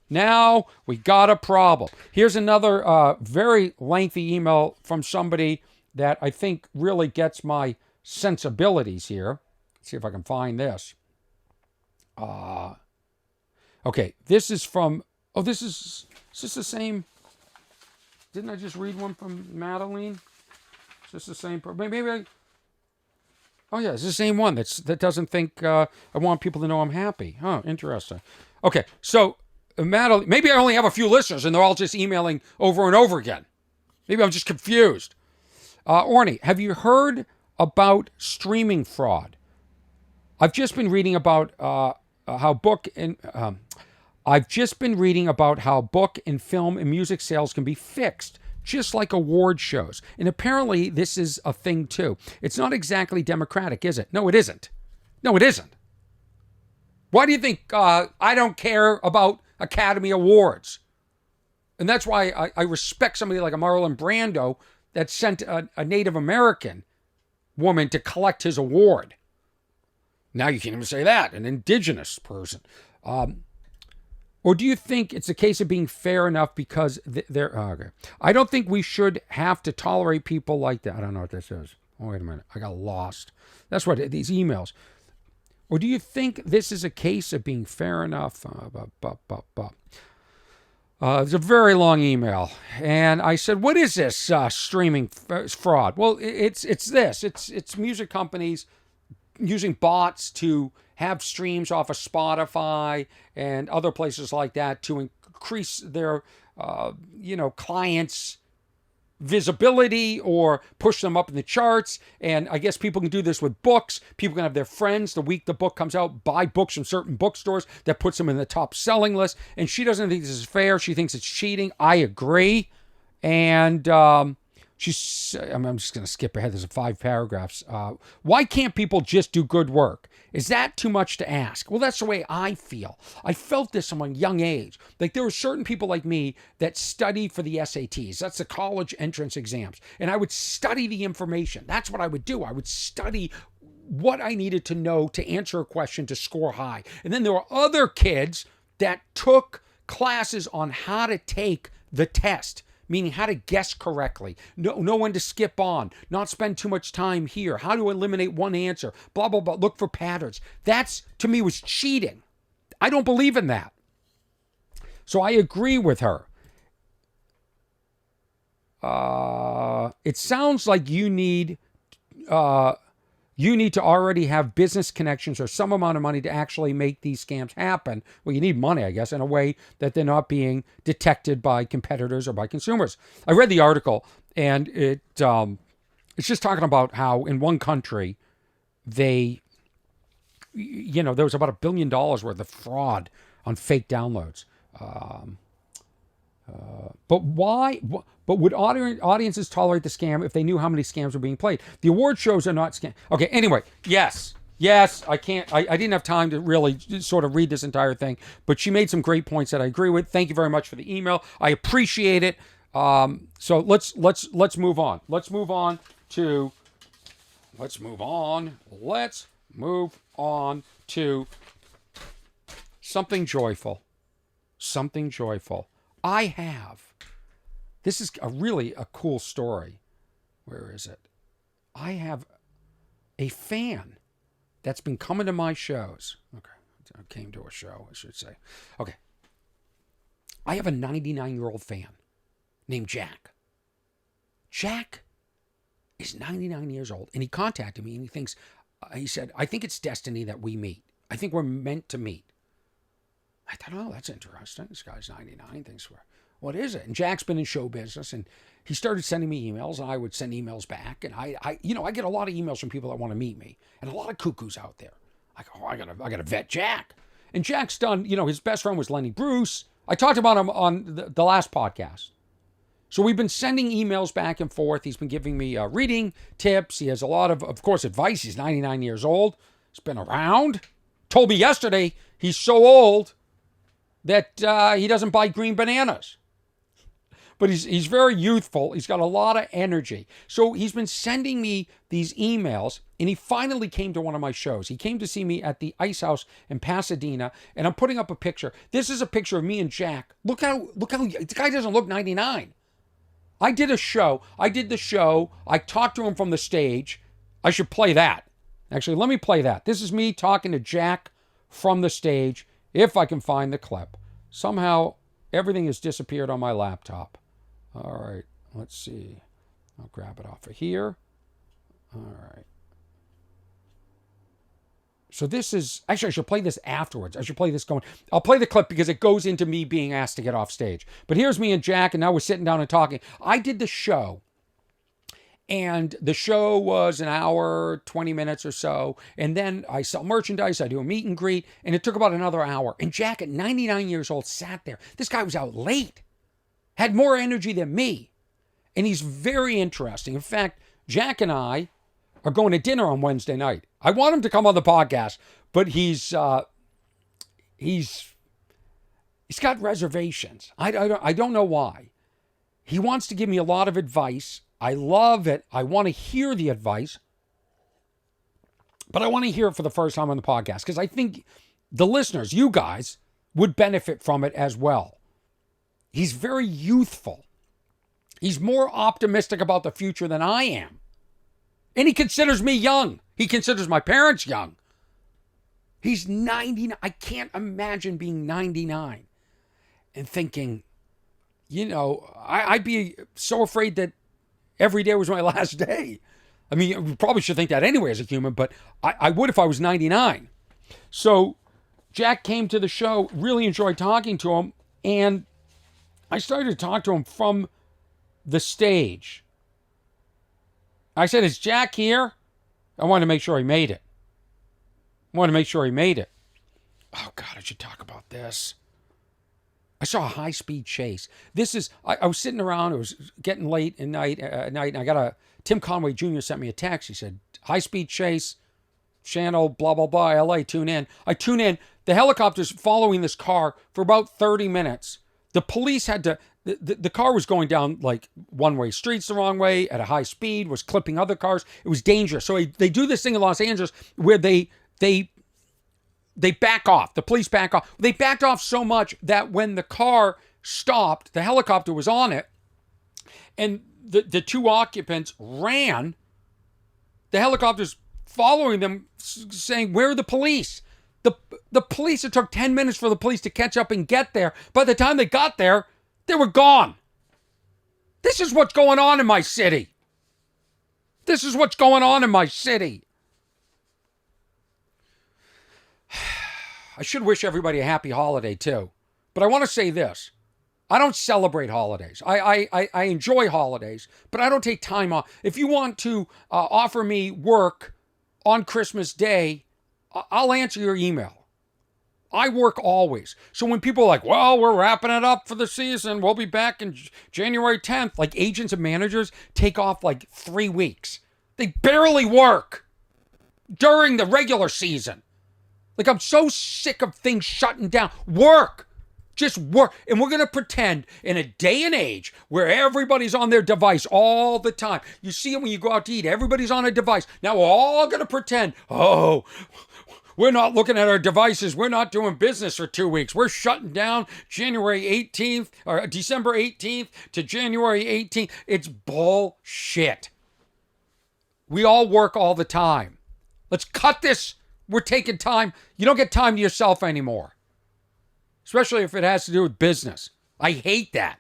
Now we got a problem. Here's another very lengthy email from somebody that I think really gets my sensibilities here. Let's see if I can find this. Okay, this is from, oh, is this the same? Didn't I just read one from Madeline? Is this the same? Oh yeah, it's the same one that doesn't think I want people to know I'm happy. Huh, interesting. Okay, so Madeline, maybe I only have a few listeners and they're all just emailing over and over again. Maybe I'm just confused. Orny, have you heard about streaming fraud? I've just been reading about how book and film and music sales can be fixed, just like award shows. And apparently this is a thing too. It's not exactly democratic, is it? No, it isn't. No, it isn't. Why do you think I don't care about Academy Awards? And that's why I respect somebody like a Marlon Brando that sent a Native American woman to collect his award. Now you can't even say that, an indigenous person. Or do you think it's a case of being fair enough because they're... okay. I don't think we should have to tolerate people like that. I don't know what this is. Oh, wait a minute. I got lost. That's what these emails. Or do you think this is a case of being fair enough? It's a very long email. And I said, what is this streaming fraud? Well, it's this. It's music companies using bots to have streams off of Spotify and other places like that to increase their, clients' visibility or push them up in the charts. And I guess people can do this with books. People can have their friends, the week the book comes out, buy books from certain bookstores that puts them in the top selling list. And she doesn't think this is fair. She thinks it's cheating. I agree. And I'm just going to skip ahead. There's 5 paragraphs. Why can't people just do good work? Is that too much to ask? Well, that's the way I feel. I felt this from a young age. Like there were certain people like me that studied for the SATs. That's the college entrance exams. And I would study the information. That's what I would do. I would study what I needed to know to answer a question to score high. And then there were other kids that took classes on how to take the test, meaning how to guess correctly, know when to skip on, not spend too much time here, how to eliminate one answer, blah, blah, blah, look for patterns. That's, to me, was cheating. I don't believe in that. So I agree with her. It sounds like you need to already have business connections or some amount of money to actually make these scams happen. Well, you need money, I guess, in a way that they're not being detected by competitors or by consumers. I read the article, and it's just talking about how in one country, there was about $1 billion worth of fraud on fake downloads. But why? But would audiences tolerate the scam if they knew how many scams were being played? The award shows are not scam. Okay, anyway, yes, I can't. I didn't have time to really sort of read this entire thing, but she made some great points that I agree with. Thank you very much for the email. I appreciate it. So let's move on. Let's move on to something joyful. Something joyful. This is really a cool story. Where is it? I have a fan that's been coming to my shows. Okay. I came to a show, I should say. Okay. I have a 99-year-old fan named Jack. Jack is 99 years old, and he contacted me, and he thinks, he said, I think it's destiny that we meet. I think we're meant to meet. I thought, oh, that's interesting. This guy's 99, thinks we're, what is it? And Jack's been in show business, and he started sending me emails, and I would send emails back, and I get a lot of emails from people that want to meet me, and a lot of cuckoos out there. I go, oh, I gotta vet Jack. And Jack's done, his best friend was Lenny Bruce. I talked about him on the last podcast. So we've been sending emails back and forth. He's been giving me reading tips. He has a lot of course, advice. He's 99 years old. He's been around. Told me yesterday he's so old that he doesn't buy green bananas. But he's very youthful. He's got a lot of energy. So he's been sending me these emails, and he finally came to one of my shows. He came to see me at the Ice House in Pasadena, and I'm putting up a picture. This is a picture of me and Jack. Look how the guy doesn't look 99. I did the show. I talked to him from the stage. I should play that. Actually, let me play that. This is me talking to Jack from the stage, if I can find the clip. Somehow, everything has disappeared on my laptop. All right, let's see. I'll grab it off of here. All right. So this is, actually I should play this afterwards. I'll play the clip because it goes into me being asked to get off stage. But here's me and Jack, and now we're sitting down and talking. I did the show, and the show was an hour, 20 minutes or so. And then I sell merchandise, I do a meet and greet, and it took about another hour. And Jack, at 99 years old, sat there. This guy was out late, had more energy than me. And he's very interesting. In fact, Jack and I are going to dinner on Wednesday night. I want him to come on the podcast, but he's got reservations. I don't know why. He wants to give me a lot of advice. I love it. I want to hear the advice, but I want to hear it for the first time on the podcast because I think the listeners, you guys, would benefit from it as well. He's very youthful. He's more optimistic about the future than I am. And he considers me young. He considers my parents young. He's 99. I can't imagine being 99 and thinking, I'd be so afraid that every day was my last day. I mean, we probably should think that anyway as a human, but I would if I was 99. So Jack came to the show, really enjoyed talking to him, and I started to talk to him from the stage. I said, is Jack here? I wanted to make sure he made it. Oh, God, I should talk about this. I saw a high-speed chase. I was sitting around. It was getting late at night, and I got Tim Conway Jr. sent me a text. He said, high-speed chase, channel, blah, blah, blah, LA, tune in. I tune in. The helicopter's following this car for about 30 minutes. The police had to, the car was going down like one-way streets the wrong way at a high speed, was clipping other cars. It was dangerous. So they do this thing in Los Angeles where they back off. The police back off. They backed off so much that when the car stopped, the helicopter was on it, and the two occupants ran. The helicopter's following them, saying, where are the police? The police, it took 10 minutes for the police to catch up and get there. By the time they got there, they were gone. This is what's going on in my city. I should wish everybody a happy holiday too. But I want to say this. I don't celebrate holidays. I enjoy holidays, but I don't take time off. If you want to offer me work on Christmas Day, I'll answer your email. I work always. So when people are like, well, we're wrapping it up for the season, we'll be back in January 10th, like agents and managers take off like 3 weeks. They barely work during the regular season. Like, I'm so sick of things shutting down. Work. Just work. And we're going to pretend in a day and age where everybody's on their device all the time. You see it when you go out to eat. Everybody's on a device. Now we're all going to pretend, oh, we're not looking at our devices. We're not doing business for 2 weeks. We're shutting down January 18th or December 18th to January 18th. It's bullshit. We all work all the time. Let's cut this. We're taking time. You don't get time to yourself anymore, especially if it has to do with business. I hate that.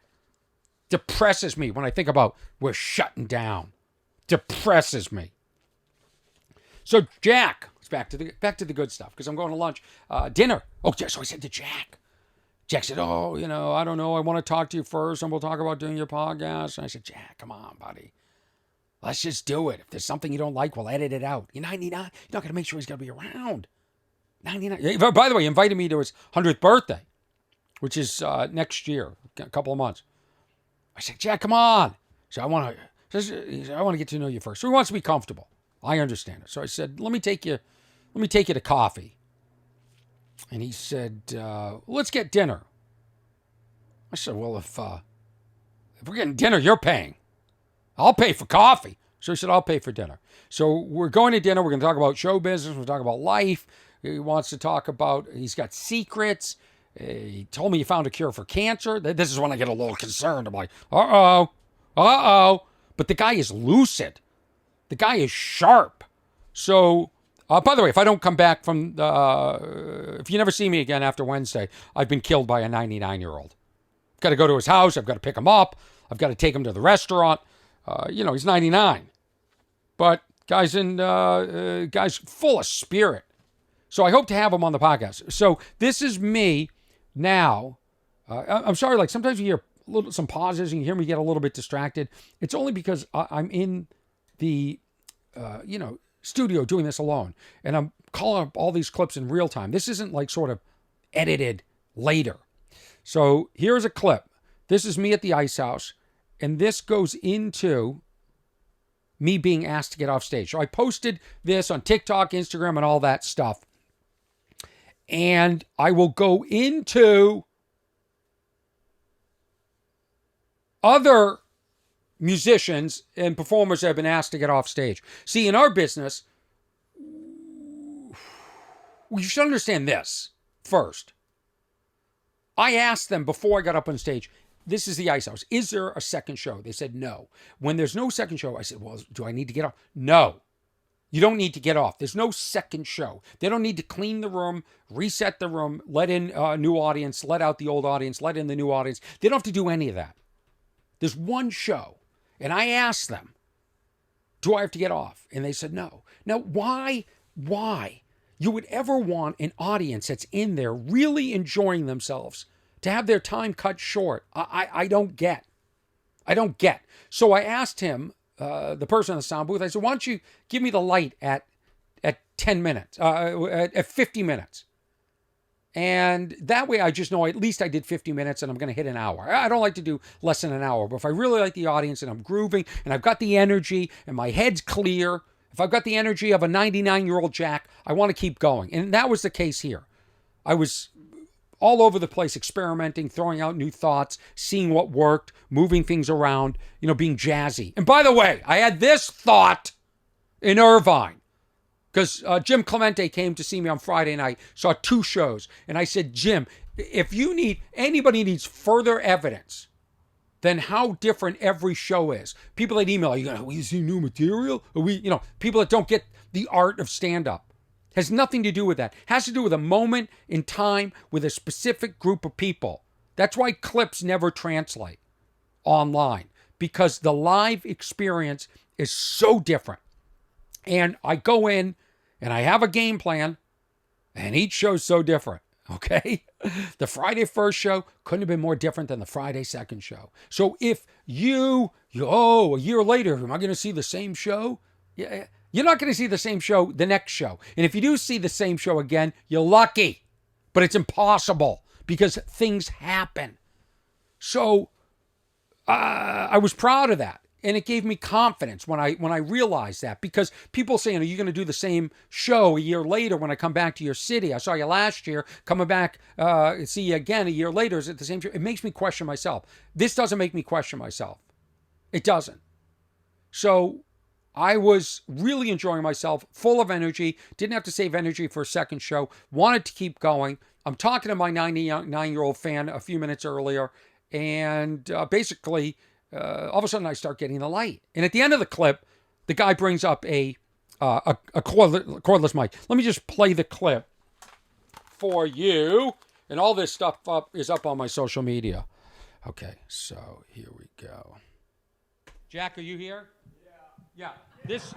Depresses me when I think about we're shutting down. Depresses me. So Jack, it's back to the good stuff because I'm going to lunch, dinner. Oh, yeah, so I said to Jack. Jack said, "Oh, I don't know. I want to talk to you first, and we'll talk about doing your podcast." And I said, "Jack, come on, buddy. Let's just do it. If there's something you don't like, we'll edit it out. You're 99. You're not going to make sure he's going to be around. 99. By the way, he invited me to his 100th birthday, which is next year, a couple of months. I said, Jack, come on. So I want to get to know you first. So he wants to be comfortable. I understand it. So I said, let me take you to coffee. And he said, let's get dinner. I said, well, if we're getting dinner, you're paying. I'll pay for coffee. So he said, I'll pay for dinner. So we're going to dinner. We're going to talk about show business. We'll talk about life. He wants to talk about, he's got secrets. He told me he found a cure for cancer. This is when I get a little concerned. I'm like, uh-oh. But the guy is lucid. The guy is sharp. So, by the way, if I don't come back from, if you never see me again after Wednesday, I've been killed by a 99-year-old. I've got to go to his house. I've got to pick him up. I've got to take him to the restaurant. He's 99. But guy's full of spirit. So I hope to have him on the podcast. So this is me now. I'm sorry, like sometimes you hear some pauses and you hear me get a little bit distracted. It's only because I'm in the, studio doing this alone. And I'm calling up all these clips in real time. This isn't like sort of edited later. So here's a clip. This is me at the Ice House. And this goes into me being asked to get off stage. So I posted this on TikTok, Instagram, and all that stuff. And I will go into other musicians and performers that have been asked to get off stage. See, in our business, you should understand this first. I asked them before I got up on stage, this is the Ice House. Is there a second show? They said no. When there's no second show, I said, well, do I need to get off? No. You don't need to get off. There's no second show. They don't need to clean the room, reset the room, let in a new audience, let out the old audience, let in the new audience. They don't have to do any of that. There's one show. And I asked them, do I have to get off? And they said no. Now, why you would ever want an audience that's in there really enjoying themselves to have their time cut short? I don't get. So I asked him, the person in the sound booth, I said, why don't you give me the light at 10 minutes, at 50 minutes? And that way I just know at least I did 50 minutes and I'm going to hit an hour. I don't like to do less than an hour, but if I really like the audience and I'm grooving and I've got the energy and my head's clear, if I've got the energy of a 99-year-old Jack, I want to keep going. And that was the case here. I was all over the place experimenting, throwing out new thoughts, seeing what worked, moving things around, being jazzy. And by the way, I had this thought in Irvine because Jim Clemente came to see me on Friday night, saw 2 shows. And I said, Jim, if anybody needs further evidence than how different every show is, people that email, you see new material? People that don't get the art of stand-up. Has nothing to do with that. Has to do with a moment in time with a specific group of people. That's why clips never translate online, because the live experience is so different. And I go in and I have a game plan, and each show's so different. Okay? The Friday first show couldn't have been more different than the Friday second show. So if a year later, am I going to see the same show? Yeah. You're not going to see the same show the next show. And if you do see the same show again, you're lucky. But it's impossible because things happen. So I was proud of that. And it gave me confidence when I realized that. Because people saying, are you going to do the same show a year later when I come back to your city? I saw you last year, coming back, see you again a year later. Is it the same show? It makes me question myself. This doesn't make me question myself. It doesn't. So I was really enjoying myself, full of energy, didn't have to save energy for a second show, wanted to keep going. I'm talking to my 99-year-old fan a few minutes earlier, and basically, all of a sudden I start getting the light. And at the end of the clip, the guy brings up a cordless mic. Let me just play the clip for you. And all this stuff is up on my social media. Okay, so here we go. Jack, are you here? Yeah. This.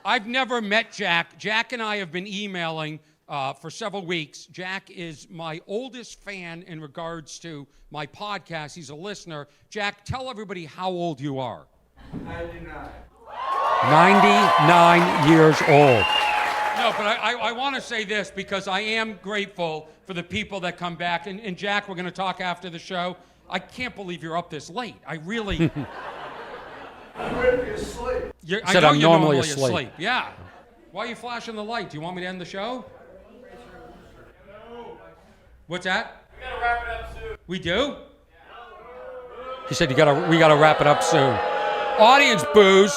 I've never met Jack. Jack and I have been emailing for several weeks. Jack is my oldest fan in regards to my podcast. He's a listener. Jack, tell everybody how old you are. 99. 99 years old. No, but I want to say this because I am grateful for the people that come back. And Jack, we're going to talk after the show. I can't believe you're up this late. I really... I'm ready to be asleep. I Said know I'm you're normally asleep. Yeah. Why are you flashing the light? Do you want me to end the show? What's that? We gotta wrap it up soon. We do? He said we gotta wrap it up soon. Audience boos.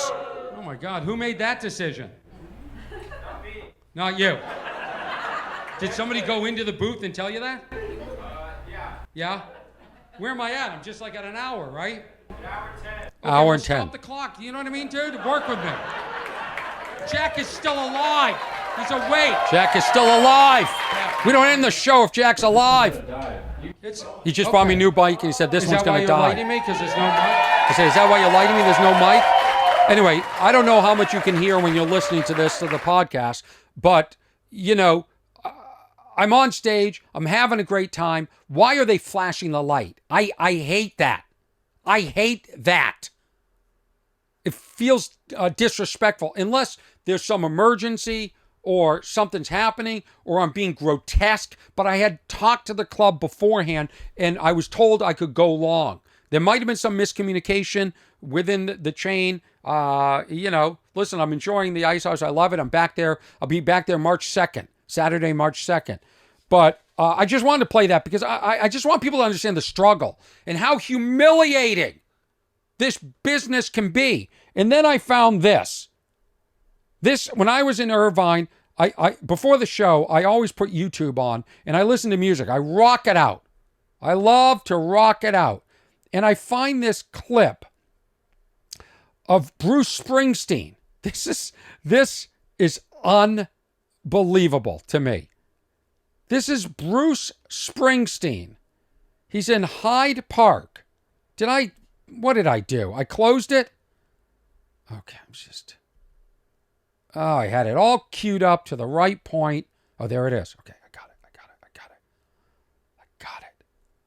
Oh my God, who made that decision? Not me. Not you. Did somebody go into the booth and tell you that? Yeah. Yeah? Where am I at? I'm just like at an hour, right? Hour 10. Hour well, and 10. Stop the clock. You know what I mean, dude? Work with me. Jack is still alive. He's awake. Jack is still alive. Yeah. We don't end the show if Jack's alive. It's, He just brought me a new bike and he said this Is one's that why gonna you're die. lighting me? Because there's no mic? I said, is that why you're lighting me? There's no mic? Anyway, I don't know how much you can hear when you're listening to the podcast, but, you know, I'm on stage. I'm having a great time. Why are they flashing the light? I hate that. I hate that. It feels disrespectful unless there's some emergency or something's happening or I'm being grotesque. But I had talked to the club beforehand and I was told I could go long. There might have been some miscommunication within the chain. You know, listen, I'm enjoying the Ice House. I love it. I'm back there. I'll be back there March 2nd, Saturday, March 2nd. But I just wanted to play that because I just want people to understand the struggle and how humiliating this business can be. And then I found this. When I was in Irvine, I before the show, I always put YouTube on and I listen to music. I rock it out. I love to rock it out. And I find this clip of Bruce Springsteen. This is unbelievable to me. This is Bruce Springsteen. He's in Hyde Park. What did I do? I closed it? Okay, I had it all queued up to the right point. Oh, there it is. Okay, I got it.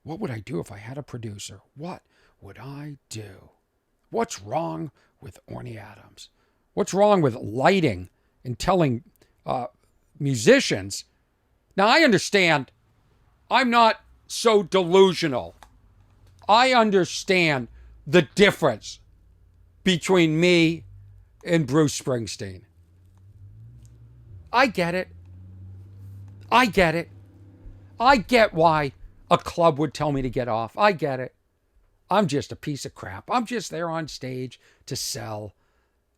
What would I do if I had a producer? What would I do? What's wrong with Orny Adams? What's wrong with lighting and telling musicians? Now, I understand I'm not so delusional. I understand the difference between me and Bruce Springsteen. I get it. I get why a club would tell me to get off. I get it. I'm just a piece of crap. I'm just there on stage to sell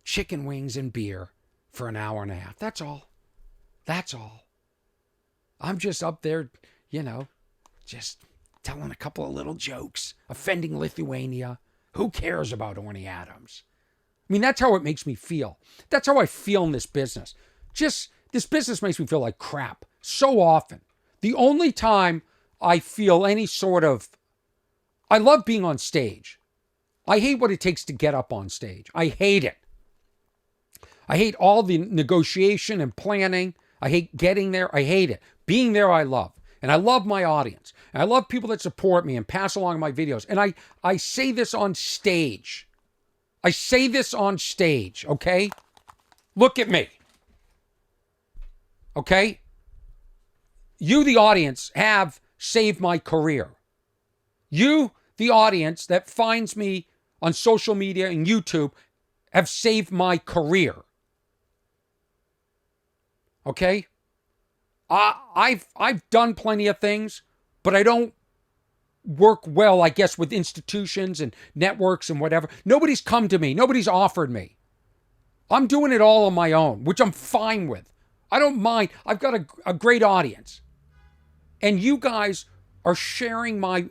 chicken wings and beer for an hour and a half. That's all. I'm just up there, you know, just telling a couple of little jokes, offending Lithuania. Who cares about Orny Adams? I mean, that's how it makes me feel. That's how I feel in this business. This business makes me feel like crap so often. The only time I feel any sort of... I love being on stage. I hate what it takes to get up on stage. I hate it. I hate all the negotiation and planning. I hate getting there. I hate it. Being there, I love. And I love my audience. And I love people that support me and pass along my videos. And I say this on stage. Okay? Look at me. Okay? You, the audience, have saved my career. You, the audience that finds me on social media and YouTube, have saved my career. Okay? I've done plenty of things, but I don't work well, I guess, with institutions and networks and whatever. Nobody's come to me. Nobody's offered me. I'm doing it all on my own, which I'm fine with. I don't mind. I've got a great audience. And you guys are sharing my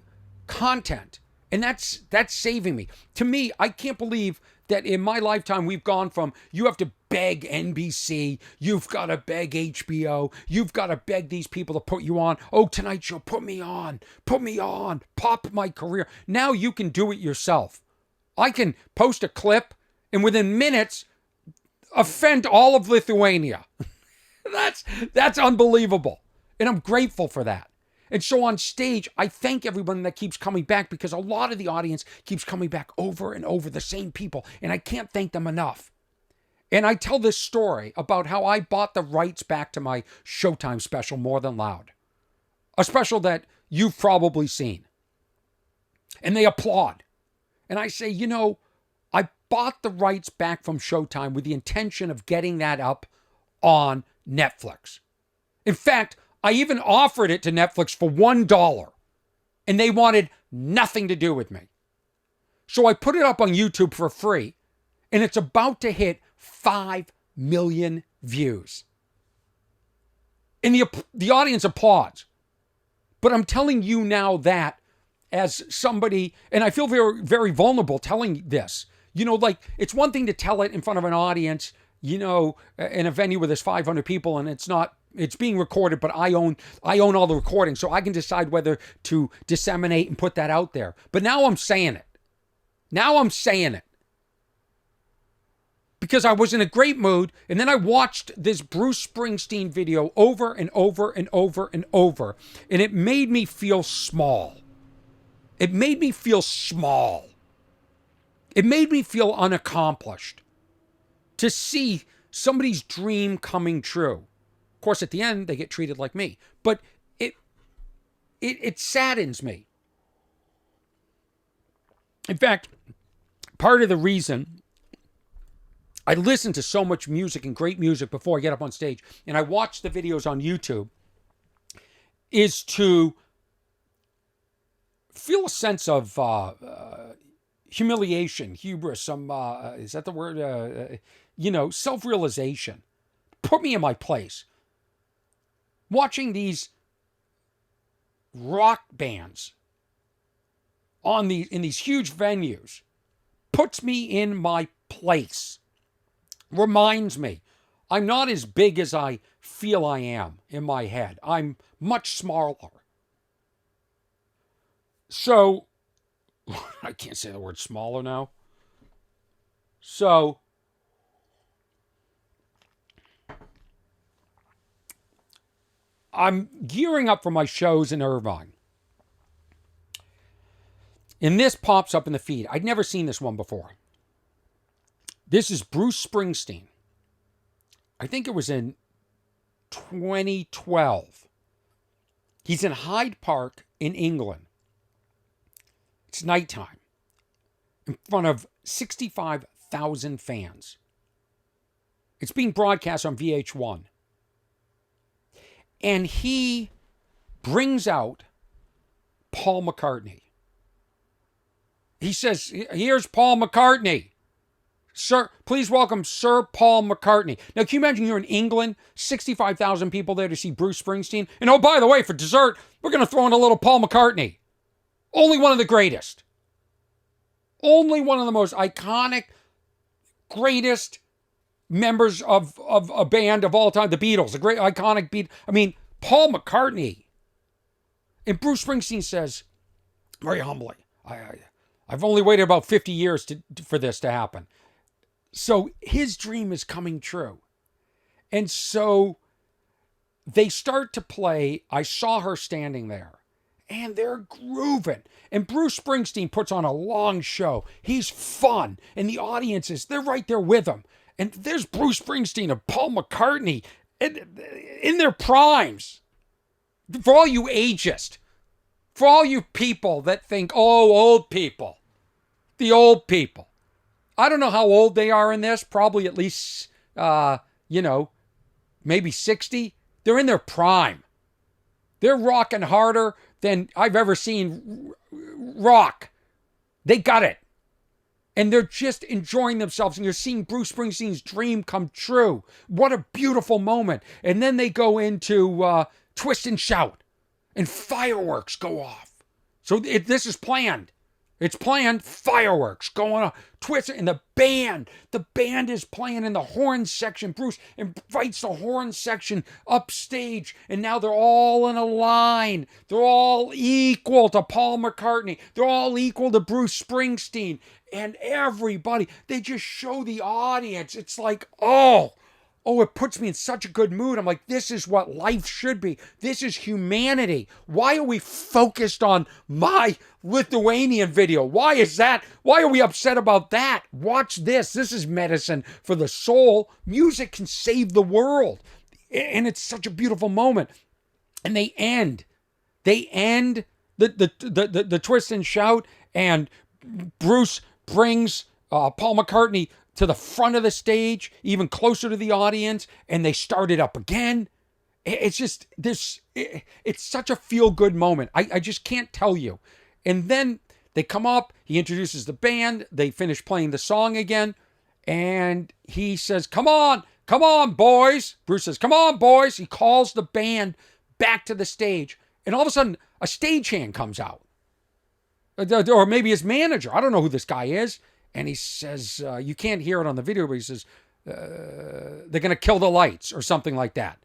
content. And that's saving me. To me, I can't believe that in my lifetime we've gone from you have to beg NBC, you've got to beg HBO, you've got to beg these people to put you on. Oh, Tonight Show, put me on, pop my career. Now you can do it yourself. I can post a clip and within minutes offend all of Lithuania. That's unbelievable. And I'm grateful for that. And so on stage, I thank everyone that keeps coming back because a lot of the audience keeps coming back over and over, the same people, and I can't thank them enough. And I tell this story about how I bought the rights back to my Showtime special, More Than Loud, a special that you've probably seen. And they applaud. And I say, you know, I bought the rights back from Showtime with the intention of getting that up on Netflix. In fact, I even offered it to Netflix for $1, and they wanted nothing to do with me. So I put it up on YouTube for free, and it's about to hit 5 million views. And the audience applauds. But I'm telling you now that as somebody, and I feel very, very vulnerable telling this. You know, like, it's one thing to tell it in front of an audience, you know, in a venue where there's 500 people and it's being recorded, but I own all the recordings, so I can decide whether to disseminate and put that out there. But now I'm saying it. Because I was in a great mood, and then I watched this Bruce Springsteen video over and over and over and over, and it made me feel small. It made me feel unaccomplished. To see somebody's dream coming true. Of course, at the end, they get treated like me. But it saddens me. In fact, part of the reason I listen to so much music and great music before I get up on stage, and I watch the videos on YouTube, is to feel a sense of humiliation, hubris, is that the word? Self-realization. Put me in my place. Watching these rock bands in these huge venues puts me in my place. Reminds me, I'm not as big as I feel I am in my head. I'm much smaller. So, I can't say the word smaller now. So, I'm gearing up for my shows in Irvine. And this pops up in the feed. I'd never seen this one before. This is Bruce Springsteen. I think it was in 2012. He's in Hyde Park in England. It's nighttime. In front of 65,000 fans. It's being broadcast on VH1. And he brings out Paul McCartney. He says, here's Paul McCartney. Sir, please welcome Sir Paul McCartney. Now, can you imagine you're in England, 65,000 people there to see Bruce Springsteen? And oh, by the way, for dessert, we're going to throw in a little Paul McCartney. Only one of the greatest. Only one of the most iconic, greatest members of a band of all time, the Beatles, a great iconic beat. I mean, Paul McCartney. And Bruce Springsteen says, very humbly, I've only waited about 50 years for this to happen. So his dream is coming true. And so they start to play I Saw Her Standing There. And they're grooving. And Bruce Springsteen puts on a long show. He's fun. And the audiences, they're right there with him. And there's Bruce Springsteen and Paul McCartney in their primes. For all you ageist. For all you people that think, oh, old people. The old people. I don't know how old they are in this. Probably at least, maybe 60. They're in their prime. They're rocking harder than I've ever seen rock. They got it. And they're just enjoying themselves. And you're seeing Bruce Springsteen's dream come true. What a beautiful moment. And then they go into Twist and Shout. And fireworks go off. So this is planned. It's playing, fireworks going on, twists, and the band is playing in the horn section. Bruce invites the horn section upstage, and now they're all in a line. They're all equal to Paul McCartney. They're all equal to Bruce Springsteen. And everybody, they just show the audience. It's like, oh, it puts me in such a good mood. I'm like, this is what life should be. This is humanity. Why are we focused on my Lithuanian video? Why is that? Why are we upset about that? Watch this. This is medicine for the soul. Music can save the world. And it's such a beautiful moment. And they end the twist and shout, and Bruce brings Paul McCartney to the front of the stage, even closer to the audience, and they start it up again. It's just this, it's such a feel-good moment. I just can't tell you. And then they come up, he introduces the band, they finish playing the song again, and he says, come on, boys. Bruce says, come on, boys. He calls the band back to the stage, and all of a sudden, a stagehand comes out. Or maybe his manager. I don't know who this guy is. And he says, you can't hear it on the video, but he says, they're going to kill the lights or something like that.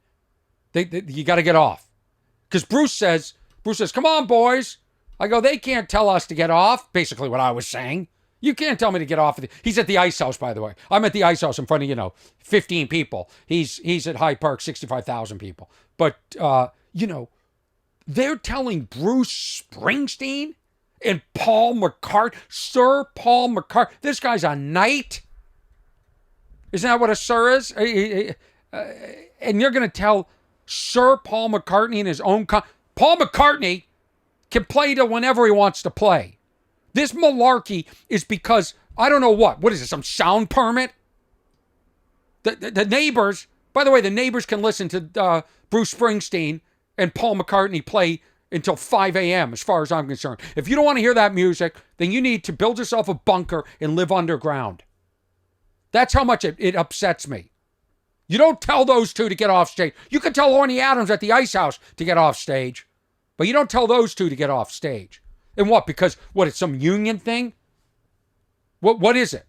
You got to get off. Because Bruce says, come on, boys. I go, they can't tell us to get off. Basically what I was saying. You can't tell me to get off. He's at the Ice House, by the way. I'm at the Ice House in front of, 15 people. He's at Hyde Park, 65,000 people. But, they're telling Bruce Springsteen and Paul McCartney, Sir Paul McCartney. This guy's a knight. Isn't that what a sir is? And you're going to tell Sir Paul McCartney in his own... Paul McCartney can play to whenever he wants to play. This malarkey is because, I don't know what. What is it, some sound permit? The neighbors... By the way, the neighbors can listen to Bruce Springsteen and Paul McCartney play until 5 a.m. as far as I'm concerned. If you don't want to hear that music, then you need to build yourself a bunker and live underground. That's how much it upsets me. You don't tell those two to get off stage. You can tell Orny Adams at the Ice House to get off stage, but you don't tell those two to get off stage. And what? Because, it's some union thing? What is it?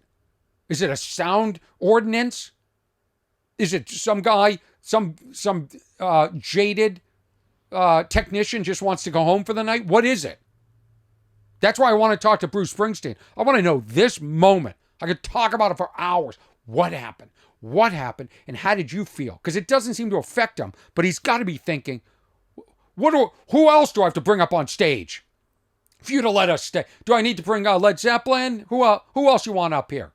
Is it a sound ordinance? Is it some guy, some jaded technician just wants to go home for the night? What is it? That's why I want to talk to Bruce Springsteen. I want to know this moment. I could talk about it for hours. What happened? What happened? And how did you feel? Because it doesn't seem to affect him, but he's got to be thinking, who else do I have to bring up on stage for you to let us stay? Do I need to bring Led Zeppelin? Who else you want up here?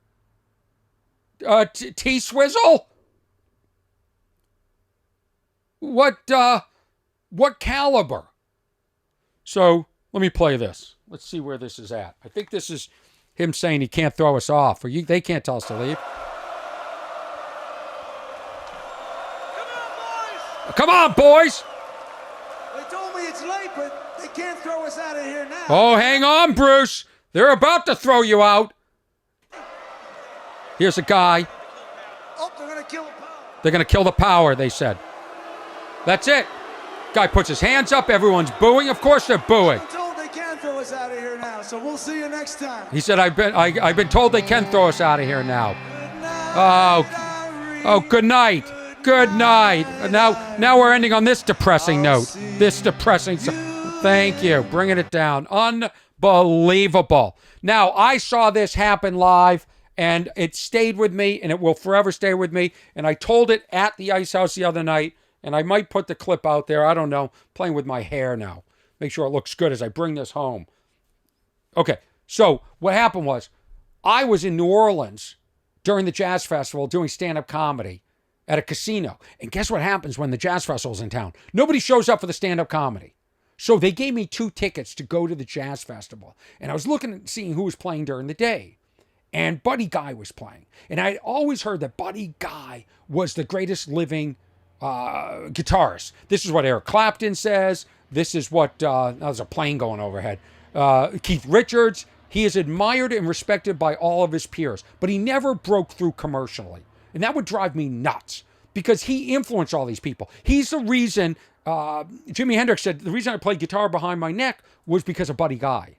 T-Swizzle? What caliber? So let me play this. Let's see where this is at. I think this is him saying he can't throw us off, or they can't tell us to leave. Come on, boys! They told me it's late, but they can't throw us out of here now. Oh, hang on, Bruce. They're about to throw you out. Here's a guy. Oh, they're going to kill the power. They're going to kill the power, they said. That's it. Guy puts his hands up. Everyone's booing. Of course they're booing. I'm told they can throw us out of here now, so we'll see you next time. He said, I've been told they can throw us out of here now. Good night. Good night. Now we're ending on this depressing note. This depressing. Thank you. Bringing it down. Unbelievable. Now, I saw this happen live, and it stayed with me, and it will forever stay with me. And I told it at the Ice House the other night, and I might put the clip out there. I don't know. Playing with my hair now. Make sure it looks good as I bring this home. Okay, so what happened was, I was in New Orleans during the Jazz Festival doing stand-up comedy at a casino. And guess what happens when the Jazz Festival's in town? Nobody shows up for the stand-up comedy. So they gave me 2 tickets to go to the Jazz Festival. And I was looking and seeing who was playing during the day. And Buddy Guy was playing. And I'd always heard that Buddy Guy was the greatest living guitarist. This is what Eric Clapton says. This is what, there's a plane going overhead. Keith Richards. He is admired and respected by all of his peers. But he never broke through commercially. And that would drive me nuts. Because he influenced all these people. He's the reason... Jimi Hendrix said, the reason I played guitar behind my neck was because of Buddy Guy.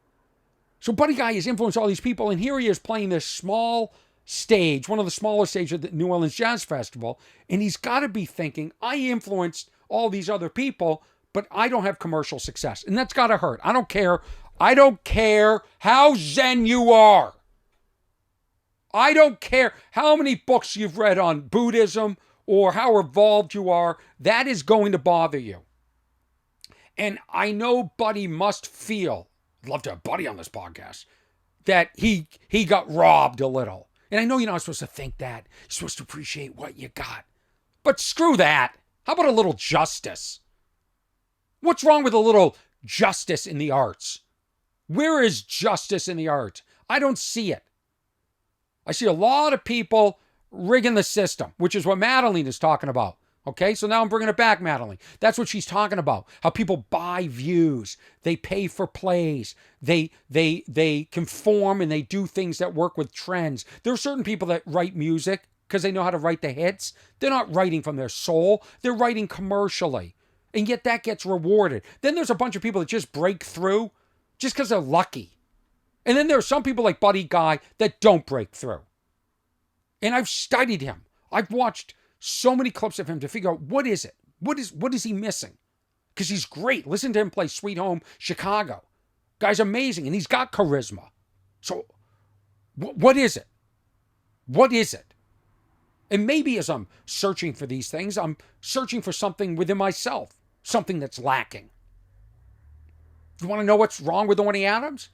So Buddy Guy has influenced all these people, and here he is playing this small stage, one of the smaller stages at the New Orleans Jazz Festival, and he's got to be thinking, I influenced all these other people, but I don't have commercial success. And that's got to hurt. I don't care. I don't care how zen you are. I don't care how many books you've read on Buddhism or how evolved you are. That is going to bother you. And I know Buddy must feel, I'd love to have Buddy on this podcast, that he got robbed a little. And I know you're not supposed to think that. You're supposed to appreciate what you got. But screw that. How about a little justice? What's wrong with a little justice in the arts? Where is justice in the arts? I don't see it. I see a lot of people rigging the system, which is what Madeline is talking about. Okay, so now I'm bringing it back, Madeline. That's what she's talking about. How people buy views. They pay for plays. They conform and they do things that work with trends. There are certain people that write music because they know how to write the hits. They're not writing from their soul. They're writing commercially. And yet that gets rewarded. Then there's a bunch of people that just break through just because they're lucky. And then there are some people like Buddy Guy that don't break through. And I've studied him. I've watched so many clips of him to figure out what is it? What is he missing? Because he's great. Listen to him play Sweet Home Chicago. Guy's amazing, and he's got charisma. So what is it? What is it? And maybe as I'm searching for these things, I'm searching for something within myself, something that's lacking. You want to know what's wrong with Orny Adams?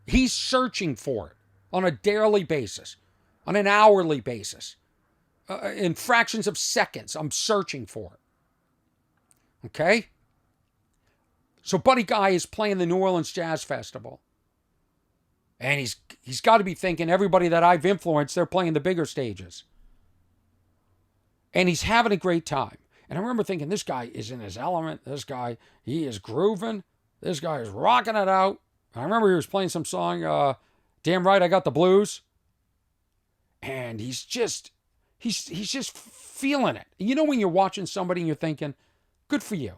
He's searching for it on a daily basis, on an hourly basis, in fractions of seconds. I'm searching for it. Okay? So Buddy Guy is playing the New Orleans Jazz Festival. And he's got to be thinking everybody that I've influenced, they're playing the bigger stages. And he's having a great time. And I remember thinking, this guy is in his element. This guy, he is grooving. This guy is rocking it out. I remember he was playing some song, Damn Right I Got the Blues. And he's just feeling it. You know when you're watching somebody and you're thinking, good for you.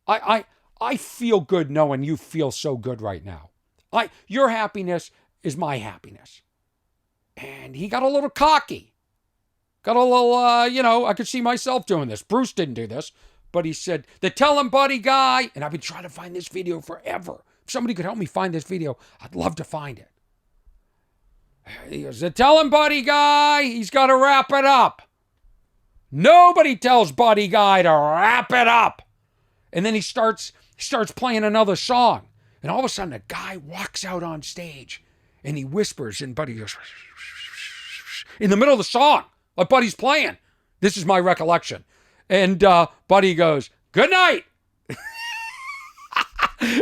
I feel good knowing you feel so good right now. Your happiness is my happiness. And he got a little cocky. Got a little, I could see myself doing this. Bruce didn't do this. But he said, the Tell Him Buddy Guy. And I've been trying to find this video forever. If somebody could help me find this video, I'd love to find it. He goes, the Tell Him Buddy Guy, he's got to wrap it up. Nobody tells Buddy Guy to wrap it up. And then he starts playing another song. And all of a sudden, a guy walks out on stage and he whispers, and Buddy goes, in the middle of the song, like Buddy's playing. This is my recollection. And Buddy goes, good night.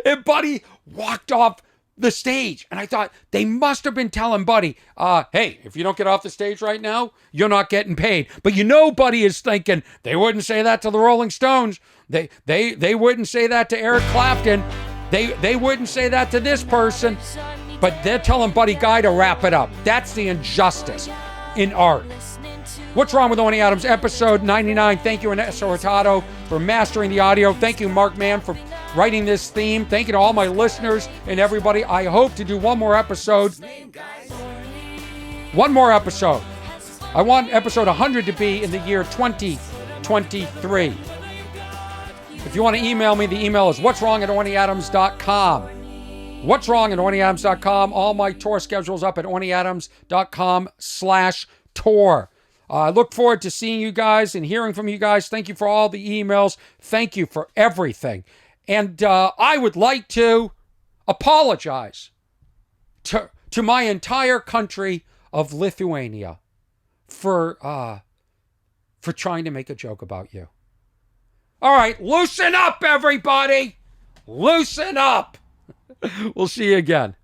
And Buddy walked off the stage. And I thought, they must have been telling Buddy, hey, if you don't get off the stage right now, you're not getting paid. But you know Buddy is thinking, they wouldn't say that to the Rolling Stones. They wouldn't say that to Eric Clapton. They wouldn't say that to this person. But they're telling Buddy Guy to wrap it up. That's the injustice in art. What's Wrong with Orny Adams, episode 99. Thank you, Ernesto Hurtado, for mastering the audio. Thank you, Mark Mann, for writing this theme. Thank you to all my listeners and everybody. I hope to do one more episode. One more episode. I want episode 100 to be in the year 2023. If you want to email me, the email is what'swrong@ornyadams.com. What'swrong@ornyadams.com. All my tour schedules up at ornyadams.com/tour. I look forward to seeing you guys and hearing from you guys. Thank you for all the emails. Thank you for everything. And I would like to apologize to my entire country of Lithuania for trying to make a joke about you. All right, loosen up, everybody. Loosen up. We'll see you again.